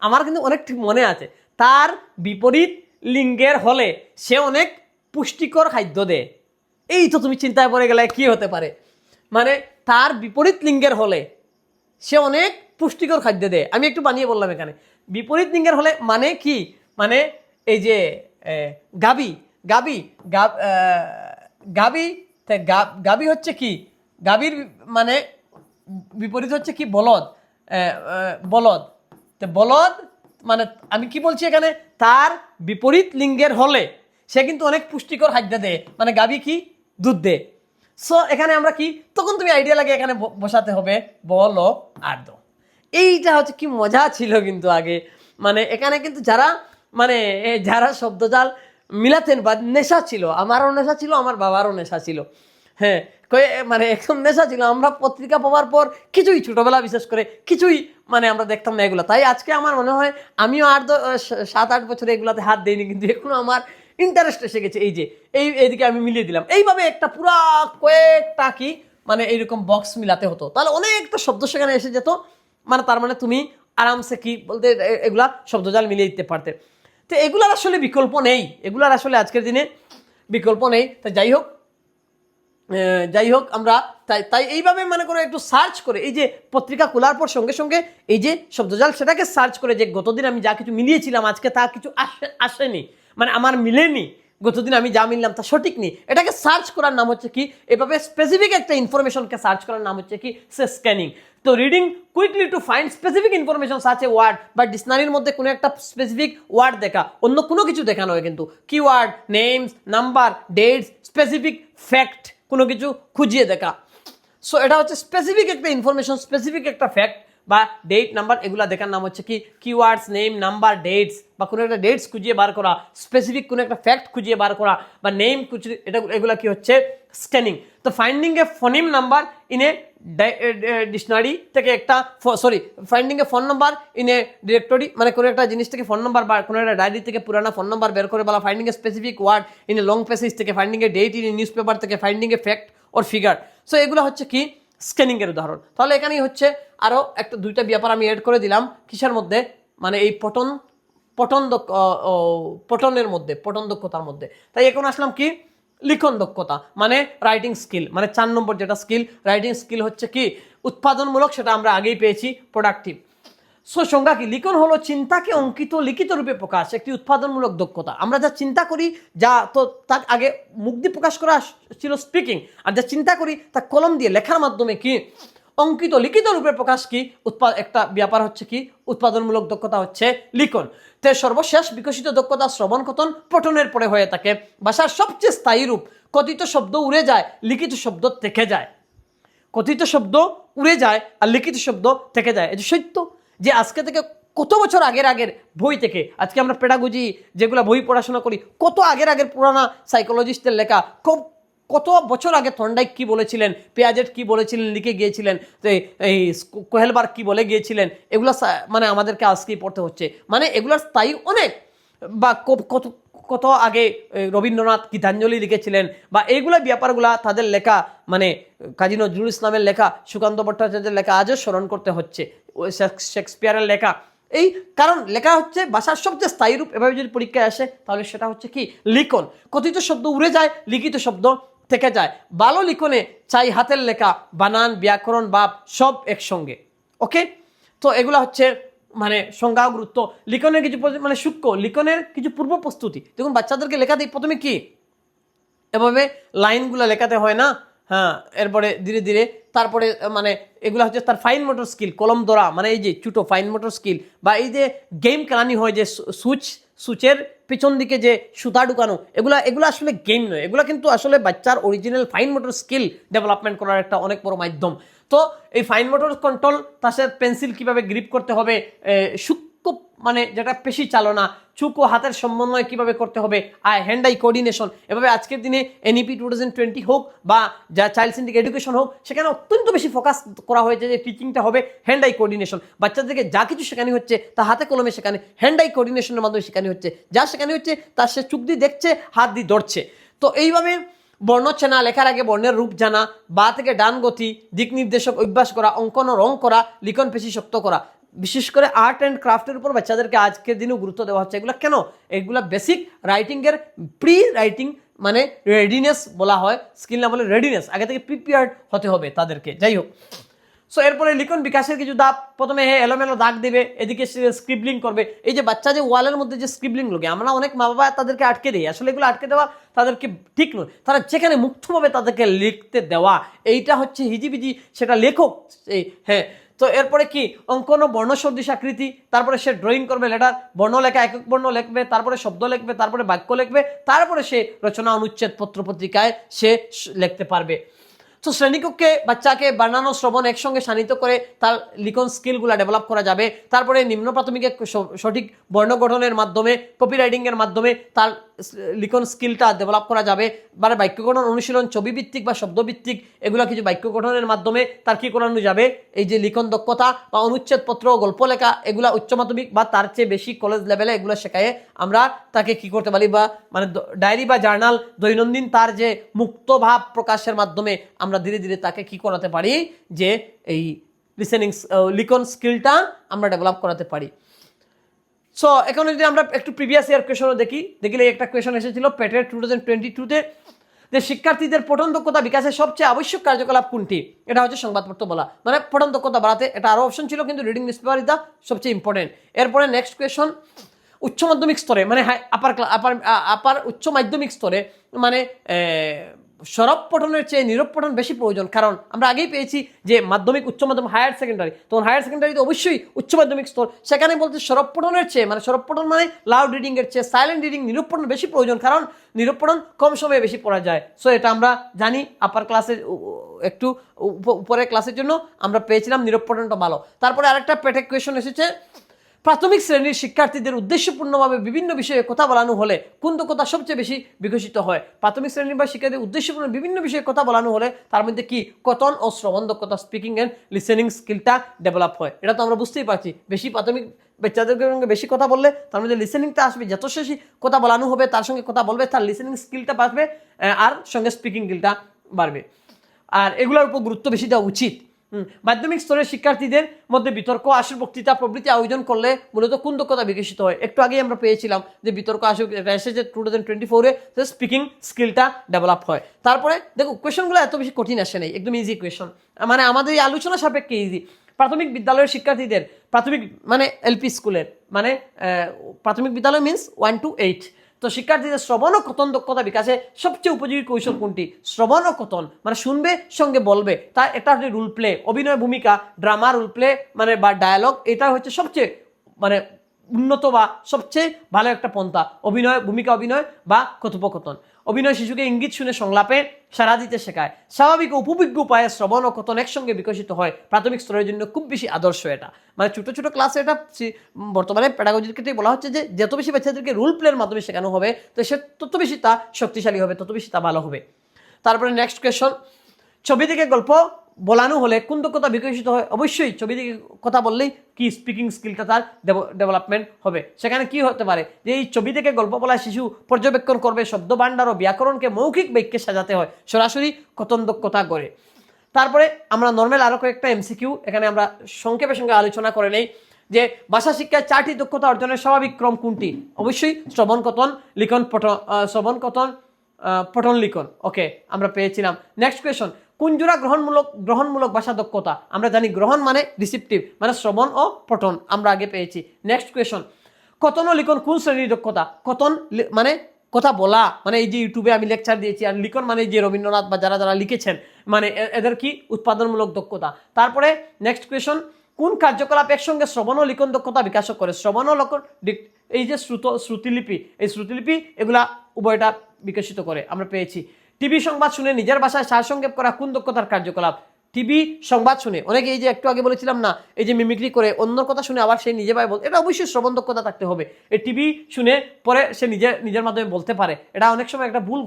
Speaker 1: আমার কিন্তু অনেক ঠিক মনে আছে, তার বিপরীত লিঙ্গের হলে সে অনেক পুষ্টিকর খাদ্য দেয়। এই তো তুমি চিন্তায় পড়ে গেলে কি হতে পারে, মানে তার বিপরীত লিঙ্গের হলে সে অনেক পুষ্টিকর খাদ্য দেয়। আমি একটু বানিয়ে বললাম এখানে বিপরীত লিঙ্গের হলে মানে কি, মানে এই যে গাবি হচ্ছে কি, গাবির মানে বিপরীত হচ্ছে কি, বলদ। তো বলদ মানে আমি কি বলছি এখানে, তার বিপরীত লিঙ্গের হলে সে কিন্তু অনেক পুষ্টিকর খাদ্য দেয়, মানে গাবি কি দুধ দেয়। সো এখানে আমরা কি, তখন তুমি আইডিয়া লাগে এখানে বসাতে হবে বল আর দো। এইটা হচ্ছে কি মজা ছিল কিন্তু আগে, মানে এখানে কিন্তু যারা শব্দজাল মিলাতেন বা নেশা ছিল, আমারও নেশা ছিল, আমার বাবারও নেশা ছিল। হ্যাঁ, মানে একদম নেশা ছিল। আমরা পত্রিকা পাওয়ার পর কিছুই ছোটবেলা বিশেষ করে কিছুই মানে আমরা দেখতাম না এগুলো। তাই আজকে আমার মনে হয় আমিও 7-8 বছর এগুলাতে হাত দিইনি, কিন্তু এখনো আমার ইন্টারেস্ট এসে গেছে। এই যে এইদিকে আমি মিলিয়ে দিলাম, এইভাবে একটা পুরা কয়েকটা কি মানে এইরকম বক্স মিলাতে হতো, তাহলে অনেকটা শব্দ সেখানে এসে যেত। মানে তার মানে তুমি আরামসে কি বলতে এগুলা শব্দজাল মিলিয়ে দিতে পারতে। তো এগুলার আসলে বিকল্প নেই, এগুলার আসলে আজকের দিনে বিকল্প নেই। তো যাই হোক আমরা তাই এইভাবে মনে করো একটু সার্চ করে, এই যে পত্রিকা খোলার পর সঙ্গে সঙ্গে এই যে শব্দজাল সেটাকে সার্চ করে, যে গতদিন আমি যা কিছু মিলিয়েছিলাম আজকে তা কিছু আসেনি, মানে আমার মিলেনি, গতদিন আমি যা মিললাম তা সঠিক নেই, এটাকে সার্চ করার নাম হচ্ছে কি, এভাবে স্পেসিফিক একটা ইনফরমেশনকে সার্চ করার নাম হচ্ছে কি, স্ক্যানিং। তো reading quickly to find specific information such a word, বা ডিকশনারির মধ্যে কোনো একটা স্পেসিফিক ওয়ার্ড দেখা, অন্য কোনো কিছু দেখা নয় কিন্তু, keyword, names, number, dates, specific fact, কোনো কিছু খুঁজিয়ে দেখা। সো এটা হচ্ছে স্পেসিফিক একটা ইনফরমেশন, স্পেসিফিক একটা ফ্যাক্ট বা ডেট নাম্বার, এগুলা দেখার নাম হচ্ছে কি কিওয়ার্ডস, নেম, নাম্বার, ডেটস, বা কোনো একটা ডেটস খুঁজিয়ে বার করা, স্পেসিফিক কোনো একটা ফ্যাক্ট খুঁজিয়ে বার করা, বা নেম খুঁজিয়ে, এগুলা কি হচ্ছে স্ক্যানিং। তো finding a phoneme number in a dictionary থেকে একটা finding a phone number in a directory, মানে কোনো একটা জিনিস থেকে ফোন নাম্বার বা কোনো একটা ডায়েরি থেকে পুরানা ফোন নাম্বার বের করে বলা, finding a specific word in a long passage থেকে, finding a date in a newspaper থেকে, finding a fact or figure. So এগুলো হচ্ছে কি স্ক্যানিং এর উদাহরণ। তাহলে এখানেই হচ্ছে আরো একটা দুইটা ব্যাপার আমি এড করে দিলাম কিসের মধ্যে, মানে এই পঠনের মধ্যে, পঠন দক্ষতার মধ্যে। তাই এখন আসলাম কি লিখন দক্ষতা, মানে রাইটিং স্কিল, মানে 4 নম্বর যেটা স্কিল, রাইটিং স্কিল হচ্ছে কি উৎপাদনমূলক, সেটা আমরা আগেই পেয়েছি প্রোডাক্টিভ। সো সংজ্ঞা কি, লিখন হলো চিন্তাকে অঙ্কিত লিখিত রূপে প্রকাশ, একটি উৎপাদনমূলক দক্ষতা। আমরা যা চিন্তা করি, যা তো তার আগে মুখ দিয়ে প্রকাশ করা ছিল স্পিকিং, আর যা চিন্তা করি তা কলম দিয়ে লেখার মাধ্যমে কি অঙ্কিত লিখিত রূপে প্রকাশ কি একটা ব্যাপার হচ্ছে কি উৎপাদনমূলক দক্ষতা হচ্ছে লিখন। তে সর্বশেষ বিকশিত দক্ষতা শ্রবণ কথন পঠনের পরে হয়ে থাকে। ভাষার সবচেয়ে স্থায়ী রূপ, কথিত শব্দ উড়ে যায়, লিখিত শব্দ থেকে যায়। কথিত শব্দ উড়ে যায় আর লিখিত শব্দ থেকে যায়। এই যে সত্য, যে আজকে থেকে কত বছর আগের বই থেকে, আজকে আমরা পেডাগজি যেগুলো বই পড়াশোনা করি, কত আগের পুরানা সাইকোলজিস্টের লেখা, কত বছর আগে থর্নডাইক কি বলেছিলেন, পেয়াজেট কি বলেছিলেন লিখে গিয়েছিলেন, তো এই কোহেলবার্গ কি বলে গিয়েছিলেন, এগুলো মানে আমাদেরকে আজকেই পড়তে হচ্ছে। মানে এগুলোর স্থায়ী অনেক, বা কত আগে রবীন্দ্রনাথ গীতাঞ্জলি লিখেছিলেন, বা এইগুলো ব্যাপারগুলা তাদের লেখা, মানে কাজী নজরুল ইসলামের লেখা, সুকান্ত ভট্টাচার্যের লেখা আজও স্মরণ করতে হচ্ছে, শেক্সপিয়ারের লেখা। এই কারণ লেখা হচ্ছে ভাষার সবচেয়ে স্থায়ী রূপ। এভাবে যদি পরীক্ষায় আসে তাহলে সেটা হচ্ছে কি লিখন। কথিত শব্দ উড়ে যায়, লিখিত শব্দ থেকে যায়। ভালো লিখনে চাই হাতের লেখা, বানান, ব্যাকরণ, ভাব সব একসঙ্গে। ওকে, তো এগুলা হচ্ছে মানে সংজ্ঞা, গুরুত্ব। লিখনের কিছু মানে সূক্ষ্ম লিখনের কিছু পূর্ব প্রস্তুতি। দেখুন বাচ্চাদেরকে লেখা দিই, প্রথমে কি এভাবে লাইনগুলো লেখাতে হয় না, হ্যাঁ, এরপরে ধীরে ধীরে তারপরে মানে এগুলো হচ্ছে তার ফাইন মোটর স্কিল, কলম ধরা, মানে এই যে ছোটো ফাইন মোটর স্কিল, বা এই যে গেম খেলানি হয়, যে সুচের পিছন দিকে যে সুতা ঢুকানো, এগুলো আসলে গেম নয়, এগুলো কিন্তু আসলে বাচ্চার original fine motor skill development করার একটা অনেক বড় মাধ্যম। তো এই ফাইন মোটর কন্ট্রোল, তার সাথে পেন্সিল কিভাবে গ্রিপ করতে হবে, সূক্ষ্ম মানে যেটা পেশি চালনা, চুক ও হাতের সমন্বয় কিভাবে করতে হবে, হ্যান্ড আই কোঅর্ডিনেশন, এভাবে আজকের দিনে এনইপি 2020 হোক বা যা চাইল্ড সেন্ট্রিক এডুকেশন হোক, সেখানে অত্যন্ত বেশি ফোকাস করা হয়েছে যে টিচিংটা হবে হ্যান্ড আই কোঅর্ডিনেশন। বাচ্চাদেরকে যা কিছু শেখানো হচ্ছে তা হাতে কলমে শেখানো, হ্যান্ড আই কোঅর্ডিনেশনের মাধ্যমে শেখানো হচ্ছে। যা শেখানো হচ্ছে তা সে চোখ দিয়ে দেখছে, হাত দিয়ে ধরছে। তো এইভাবে বর্ণ চেনা, লেখার আগে বর্ণের রূপ জানা, বা থেকে ডান গতি, দিক নির্দেশক অভ্যাস করা, অঙ্কন ও রং করা, লিখন পেশি শক্ত করা। বিশেষ করে আর্ট অ্যান্ড ক্রাফটের উপর বাচ্চাদেরকে আজকের দিনেও গুরুত্ব দেওয়া হচ্ছে। এগুলো কেন? এগুলো বেসিক রাইটিংয়ের প্রি রাইটিং, মানে রেডিনেস বলা হয়, স্কিল না বলে রেডিনেস, আগে থেকে প্রিপেয়ার্ড হতে হবে তাদেরকে। যাই হোক, সো এরপরে লিখন বিকাশের কিছু ধাপ। প্রথমে এলোমেলো দাগ দেবে, এদিকে স্ক্রিবলিং করবে। এই যে বাচ্চা যে ওয়ালের মধ্যে যে স্ক্রিবলিং লোকে, আমরা অনেক মা বাবা তাদেরকে আটকে দিই, আসলে এগুলো আটকে দেওয়া তাদেরকে ঠিক নয়। তারা যেখানে মুক্তভাবে তাদেরকে লিখতে দেওয়া, এইটা হচ্ছে হিজিবিজি, সেটা লেখক। হ্যাঁ, তো এরপরে কি অঙ্কন ও বর্ণ সদৃশ আকৃতি, তারপরে সে ড্রয়িং করবে, লেটার বর্ণ লেখা, একক বর্ণ লিখবে, তারপরে শব্দ লিখবে, তারপরে বাক্য লিখবে, তারপরে সে রচনা, অনুচ্ছেদ, পত্র পত্রিকায় সে লিখতে পারবে। তো শ্রেণীকক্ষে বাচ্চাকে বানানো শ্রবণ একসঙ্গে শানিত করে তার লিখন স্কিলগুলো ডেভেলপ করা যাবে। তারপরে নিম্ন প্রাথমিকে সঠিক বর্ণ গঠনের মাধ্যমে, কপি রাইটিংয়ের মাধ্যমে তার লিখন স্কিলটা ডেভেলপ করা যাবে। মানে বাক্য গঠন অনুশীলন, ছবি ভিত্তিক বা শব্দভিত্তিক, এগুলো কিছু বাক্য গঠনের মাধ্যমে তার কি করানো যাবে, এই যে লিখন দক্ষতা বা অনুচ্ছেদপত্র, গল্প লেখা, এগুলা উচ্চ মাধ্যমিক বা তার চেয়ে বেশি কলেজ লেভেলে এগুলো শেখায় আমরা তাকে কি করতে পারি, বা মানে ডায়েরি বা জার্নাল, দৈনন্দিন তার যে মুক্ত ভাব প্রকাশের মাধ্যমে আমরা ধীরে ধীরে তাকে কি করাতে পারি, যে এই লিখন স্কিলটা আমরা ডেভেলপ করাতে পারি। সো এখন যদি আমরা একটু প্রিভিয়াস ইয়ার কোয়েশনও দেখলে একটা কোয়েশন এসেছিল পেটের 2022-তে, যে শিক্ষার্থীদের পঠন দক্ষতা বিকাশের সবচেয়ে আবশ্যক কার্যকলাপ কোনটি? এটা হচ্ছে সংবাদপত্র বলা, মানে পঠন দক্ষতা বাড়াতে। এটা আরও অপশন ছিল, কিন্তু রিডিং নিউজপেপার ইজ দ্য সবচেয়ে ইম্পর্টেন্ট। এরপরে নেক্সট কোয়েশন, উচ্চ মাধ্যমিক স্তরে, মানে আপার উচ্চ মাধ্যমিক স্তরে, মানে সরব পঠনের চেয়ে নীরব পঠন বেশি প্রয়োজন, কারণ আমরা আগেই পেয়েছি যে মাধ্যমিক, উচ্চ মাধ্যমিক, হায়ার সেকেন্ডারি, তখন হায়ার সেকেন্ডারিতে অবশ্যই উচ্চ মাধ্যমিক স্তর, সেখানে বলতে সরব পঠনের চেয়ে, মানে সরব পঠন মানে লাউড রিডিং এর চেয়ে সাইলেন্ট রিডিং, নীরব পঠন বেশি প্রয়োজন, কারণ নীরব পঠন কম সময়ে বেশি পড়া যায়। সো এটা আমরা জানি, আপার ক্লাসের একটু উপরের ক্লাসের জন্য আমরা পেয়েছিলাম নীরব পঠনটা ভালো। তারপরে আরেকটা পেটেক কোয়েশন এসেছে, প্রাথমিক শ্রেণীর শিক্ষার্থীদের উদ্দেশ্যপূর্ণভাবে বিভিন্ন বিষয়ে কথা বলানো হলে কোন দক্ষতা সবচেয়ে বেশি বিকশিত হয়? প্রাথমিক শ্রেণীর বা শিক্ষার্থীদের উদ্দেশ্যপূর্ণ বিভিন্ন বিষয়ে কথা বলানো হলে তার মধ্যে কি কথন ও শ্রবণ দক্ষতা, স্পিকিং এন্ড লিসেনিং স্কিলটা ডেভেলপ হয়। এটা তো আমরা বুঝতেই পারছি, বেশি প্রাথমিক বাচ্চাদের সঙ্গে বেশি কথা বললে তার মধ্যে লিসেনিংটা আসবে, যত বেশি কথা বলানো হবে তার সঙ্গে কথা বলবে, তার লিসেনিং স্কিলটা বাড়বে, আর সঙ্গে স্পিকিং স্কিলটা বাড়বে। আর এগুলোর উপর গুরুত্ব বেশি দেওয়া উচিত। মাধ্যমিক স্তরের শিক্ষার্থীদের মধ্যে বিতর্ক, আসর, বক্তৃতা প্রভৃতি আয়োজন করলে মূলত কোন দক্ষতা বিকশিত হয়? একটু আগেই আমরা পেয়েছিলাম যে বিতর্ক, আসর এসেছে 2024-এ, স্পিকিং স্কিলটা ডেভেলপ হয়। তারপরে দেখো কোয়েশনগুলো এত বেশি কঠিন আসে নেই, একদম ইজি কোয়েশন, মানে আমাদের এই আলোচনা সাপেক্ষে ইজি। প্রাথমিক বিদ্যালয়ের শিক্ষার্থীদের, প্রাথমিক মানে এলপি স্কুলের, মানে প্রাথমিক বিদ্যালয় মিনস 1 to 8, তো শিক্ষার্থীদের শ্রবণ ও কথন দক্ষতা বিকাশে সবচেয়ে উপযোগী কৌশল কোনটি? শ্রবণ ও কথন মানে শুনবে সঙ্গে বলবে, তার এটা হচ্ছে রোল প্লে, অভিনয় ভূমিকা, ড্রামা, রোল প্লে মানে বা ডায়ালগ, এটা হচ্ছে সবচেয়ে মানে উন্নত বা সবচেয়ে ভালো একটা পন্থা। অভিনয় ভূমিকা, অভিনয় বা কথোপকথন। অভিনয় শিশুকে ইঙ্গিত শুনে সংলাপে সাড়া দিতে শেখায়। স্বাভাবিক ও উপবিজ্ঞ উপায়ে শ্রবণ ও কথন একসঙ্গে বিকশিত হয়। প্রাথমিক স্তরের জন্য খুব বেশি আদর্শ এটা, মানে ছোট ছোট ক্লাসে এটা বর্তমানে প্যাডাগজির ক্ষেত্রে বলা হচ্ছে যে যত বেশি বাচ্চাদেরকে রোল প্লের মাধ্যমে শেখানো হবে, তো সে তত বেশি তা শক্তিশালী হবে, তত বেশি তা ভালো হবে। তারপরে নেক্সট কোয়েশন, ছবি থেকে গল্প বলানো হলে কোন দক্ষতা বিকশিত হয়? অবশ্যই ছবি থেকে কথা বললেই কি স্পিকিং স্কিলটা তার ডেভেলপমেন্ট হবে। সেখানে কি হতে পারে যে এই ছবি থেকে গল্প বলা শিশু পর্যবেক্ষণ করবে, শব্দ ভাণ্ডার ও ব্যাকরণকে মৌখিক বাক্যে সাজাতে হয়, সরাসরি কথন দক্ষতা গড়ে। তারপরে আমরা নর্মাল আরও কয়েকটা এমসিকিউ এখানে আমরা সংক্ষেপে সঙ্গে আলোচনা করে নেই, যে ভাষা শিক্ষায় 4টি দক্ষতা অর্জনের স্বাভাবিক ক্রম কোনটি? অবশ্যই শ্রবণ কথন লিখন পঠন, শ্রবণ কথন পঠন লিখন, ওকে আমরা পেয়েছিলাম। নেক্সট কোয়েশন, কোন জোড়া গ্রহণমূলক ভাষা দক্ষতা? আমরা জানি গ্রহণ মানে রিসিপটিভ, মানে শ্রবণ ও পঠন, আমরা আগে পেয়েছি। নেক্সট কোয়েশন, কথন ও লিখন কোন শ্রেণীর দক্ষতা? কথন মানে কথা বলা, মানে এই যে ইউটিউবে আমি লেকচার দিয়েছি, আর লিখন মানে যে রবীন্দ্রনাথ বা যারা যারা লিখেছেন, মানে এদের কি উৎপাদনমূলক দক্ষতা। তারপরে নেক্সট কোয়েশন, কোন কার্যকলাপ একসঙ্গে শ্রবণ ও লিখন দক্ষতা বিকাশ করে? শ্রবণ ও লিখন, এই যে শ্রুতিলিপি, এই শ্রুতিলিপি এগুলা উভয়টা বিকশিত করে, আমরা পেয়েছি। টিভি সংবাদ শুনে নিজের ভাষায় সারসংক্ষেপ করা কোন দক্ষতার কার্যকলাপ? টিভি সংবাদ শুনে অনেকে, এই যে একটু আগে বলেছিলাম না, এই যে মিমিক্রি করে অন্যর কথা শুনে আবার সে নিজে ভাই বল, এটা অবশ্যই শ্রবণ দক্ষতা থাকতে হবে। এই টিভি শুনে পরে সে নিজের মাধ্যমে বলতে পারে, এটা অনেক সময় একটা ভুল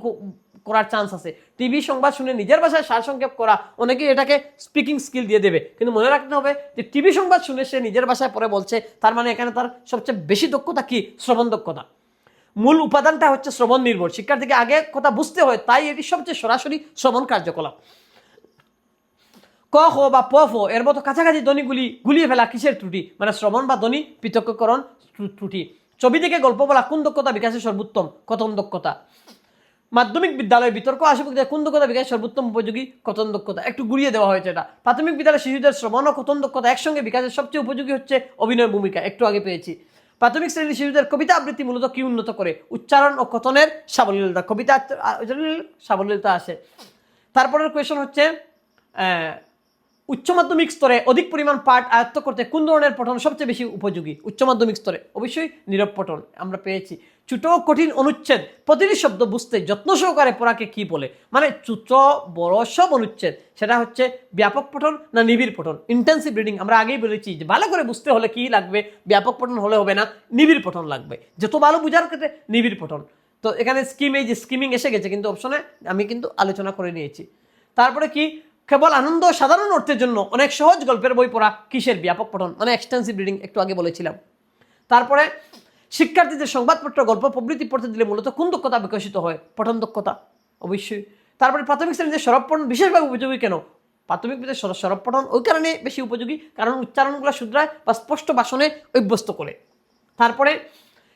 Speaker 1: করার চান্স আছে। টিভি সংবাদ শুনে নিজের ভাষায় সারসংক্ষেপ করা, অনেকে এটাকে স্পিকিং স্কিল দিয়ে দেবে, কিন্তু মনে রাখতে হবে যে টিভি সংবাদ শুনে সে নিজের ভাষায় পরে বলছে, তার মানে এখানে তার সবচেয়ে বেশি দক্ষতা কি? শ্রবণ দক্ষতা। মূল উপাদানটা হচ্ছে শ্রবণ নির্ভর, শিক্ষার্থীকে আগে কথা বুঝতে হয়, তাই এটি সবচেয়ে সরাসরি শ্রবণ কার্যকলাপ। ক, খ বা প, ফ এর মতো কাছাকাছি ধ্বনিগুলি গুলিয়ে ফেলা কিসের ত্রুটি? মানে শ্রবণ বা ধ্বনি পৃথকীকরণ ত্রুটি। ছবি থেকে গল্প বলা কোন দক্ষতা বিকাশের সর্বোত্তম? কথন দক্ষতা। মাধ্যমিক বিদ্যালয়ে বিতর্ক, আসে কোন দক্ষতা বিকাশের সর্বোত্তম উপযোগী? কথন দক্ষতা। একটু গুড়িয়ে দেওয়া হয়েছে এটা। প্রাথমিক বিদ্যালয়ে শিশুদের শ্রবণ ও কথন দক্ষতা একসঙ্গে বিকাশের সবচেয়ে উপযোগী হচ্ছে অভিনয় ভূমিকা, একটু আগে পেয়েছি। প্রাথমিক শ্রেণীর শিশুদের কবিতা আবৃত্তি মূলত কি উন্নত করে? উচ্চারণ ও কথনের সাবলীলতা, কবিতা সাবলীলতা আসে। তারপরের কোয়েশন হচ্ছে, উচ্চ মাধ্যমিক স্তরে অধিক পরিমাণ পাঠ আয়ত্ত করতে কোন ধরনের পঠন সবচেয়ে বেশি উপযোগী? উচ্চ মাধ্যমিক স্তরে অবশ্যই নীরব পঠন, আমরা পেয়েছি। ছোট কঠিন অনুচ্ছেদ প্রতিটি শব্দ বুঝতে যত্ন সহকারে পড়াকে কি বলে? মানে ছোট বড় সব অনুচ্ছেদ, সেটা হচ্ছে ব্যাপক পঠন না নিবিড় পঠন? ইন্টেন্সিভ রিডিং, আমরা আগেই বলেছি যে ভালো করে বুঝতে হলে কি লাগবে? ব্যাপক পঠন হলে হবে না, নিবিড় পঠন লাগবে। যত ভালো বুঝার ক্ষেত্রে নিবিড় পঠন। তো এখানে এই যে স্কিমিং এসে গেছে, কিন্তু অপশনে আমি কিন্তু আলোচনা করে নিয়েছি। তারপরে কি, কেবল আনন্দ সাধারণ অর্থের জন্য অনেক সহজ গল্পের বই পড়া কিসের? ব্যাপক পঠন, মানে এক্সটেন্সিভ রিডিং, একটু আগে বলেছিলাম। তারপরে শিক্ষার্থীদের সংবাদপত্র গল্প প্রভৃতি পড়তে দিলে মূলত কোন দক্ষতা বিকশিত হয়? পঠন দক্ষতা, অবশ্যই। তারপরে প্রাথমিক শ্রেণীতে সরব পঠন বিশেষভাবে উপযোগী কেন? প্রাথমিক বিদ্যালয়ে সরব পঠন ওই কারণে বেশি উপযোগী, কারণ উচ্চারণগুলো শুধরায় বা স্পষ্ট ভাষণে অভ্যস্ত করে। তারপরে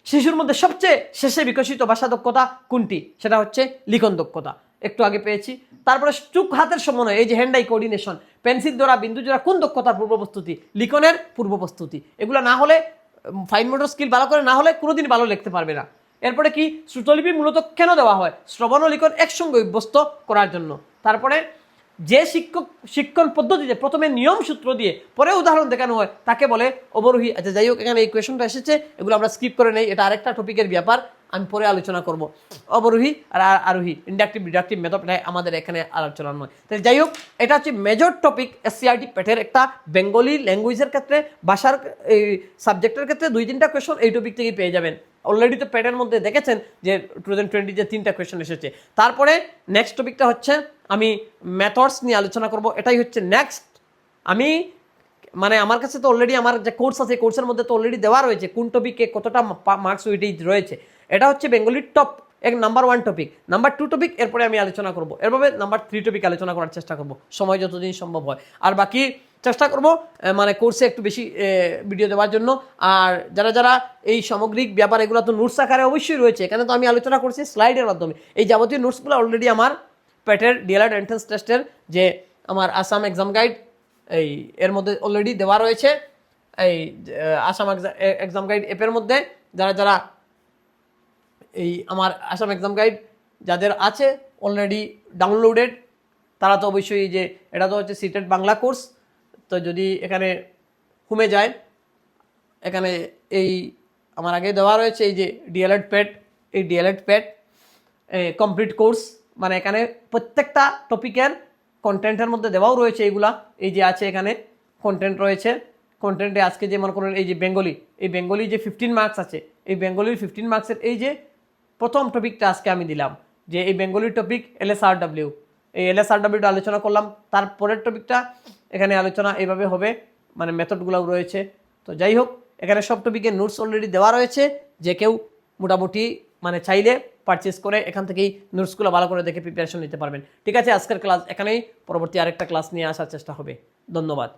Speaker 1: শিশুর মধ্যে সবচেয়ে শেষে বিকশিত ভাষা দক্ষতা কোনটি? সেটা হচ্ছে লিখন দক্ষতা, একটু আগে পেয়েছি। তারপরে চোখ হাতের সমন্বয়, এই যে হ্যান্ড আই কোঅর্ডিনেশন, পেন্সিল ধরা, বিন্দু জোড়া কোন দক্ষতার পূর্ব প্রস্তুতি? লিখনের পূর্ব প্রস্তুতি। এগুলো না হলে, ফাইন মোটর স্কিল ভালো করে না হলে কোনোদিন ভালো লিখতে পারবে না। এরপরে কি শ্রুতলিপি মূলত কেন দেওয়া হয়? শ্রবণ ও লিখন একসঙ্গে অভ্যস্ত করার জন্য। তারপরে যে শিক্ষণ পদ্ধতিতে প্রথমে নিয়ম সূত্র দিয়ে পরে উদাহরণ দেখানো হয় তাকে বলে অবরোহী। আচ্ছা যাই হোক, এখানে এই কোয়েশনটা এসেছে, এগুলো আমরা স্কিপ করে নেই, এটা আরেকটা টপিকের ব্যাপার, আমি পরে আলোচনা করব। অবরোহী আর আরোহী, ইন্ডাকটিভ ডিডাকটিভ মেথড, আমাদের এখানে আলোচনা নয়। তাহলে যাই হোক, এটা হচ্ছে মেজর টপিক এসসিআরটি পেটের একটা বেঙ্গলি ল্যাঙ্গুয়েজের ক্ষেত্রে, ভাষার এই সাবজেক্টের ক্ষেত্রে 2-3টা কোয়েশন এই টপিক থেকেই পেয়ে যাবেন। অলরেডি তো পেটের মধ্যে দেখেছেন যে 2020 যে 3টা কোয়েশন এসেছে। তারপরে নেক্সট টপিকটা হচ্ছে আমি মেথডস নিয়ে আলোচনা করব, এটাই হচ্ছে নেক্সট। আমি মানে আমার কাছে তো অলরেডি আমার যে কোর্স আছে, কোর্সের মধ্যে তো অলরেডি দেওয়া রয়েছে কোন টপিকে কতটা মার্কস ওইটাই রয়েছে। এটা হচ্ছে বেঙ্গলির top number 1 topic, number 2 topic এরপরে আমি আলোচনা করব, এরভাবে নাম্বার 3 টপিক আলোচনা করার চেষ্টা করব সময় যতদিন সম্ভব হয়। আর বাকি চেষ্টা করব মানে কোর্সে একটু বেশি ভিডিও দেওয়ার জন্য। আর যারা যারা এই সামগ্রিক ব্যাপার, এগুলো তো নোটস আকারে অবশ্যই রয়েছে, এখানে তো আমি আলোচনা করছি স্লাইডের মাধ্যমে। এই যাবতীয় নোটসগুলো অলরেডি আমার পেটের ডিএলএড এন্ট্রান্স টেস্টের যে আমার আসাম এক্সাম গাইড এই এর মধ্যে অলরেডি দেওয়া রয়েছে। এই আসাম এক্সাম গাইড অ্যাপের মধ্যে যারা যারা এই আমার আসাম এক্সাম গাইড যাদের আছে অলরেডি ডাউনলোডেড, তারা তো অবশ্যই যে এটা তো হচ্ছে সিটেড বাংলা কোর্স, তো যদি এখানে হোমে যায়, এখানে এই আমার আগে দেওয়া রয়েছে এই যে ডিএলএড প্যাড, এই ডিএলএড প্যাড কমপ্লিট কোর্স, মানে এখানে প্রত্যেকটা টপিকের কন্টেন্টের মধ্যে দেওয়াও রয়েছে এইগুলা। এই যে আছে এখানে কন্টেন্ট রয়েছে, কন্টেন্টে আজকে যে মনে করেন এই যে বেঙ্গলি, এই বেঙ্গলি যে 15 মার্কস আছে, এই বেঙ্গলির 15 মার্কসের এই যে প্রথম টপিকটা আজকে আমি দিলাম, যে এই বেঙ্গলির টপিক এলএসআরডব্লিউ, এই এলএসআরডব্লিউটা আলোচনা করলাম। তারপরের টপিকটা এখানে আলোচনা এইভাবে হবে, মানে মেথডগুলোও রয়েছে। তো যাই হোক, এখানে সব টপিকের নোটস অলরেডি দেওয়া রয়েছে, যে কেউ মোটামুটি মানে চাইলে পারচেস করে এখান থেকেই নোটসগুলো ভালো করে দেখে প্রিপারেশন নিতে পারবেন। ঠিক আছে, আজকের ক্লাস এখানেই, পরবর্তী আরেকটা ক্লাস নিয়ে আসার চেষ্টা হবে। ধন্যবাদ।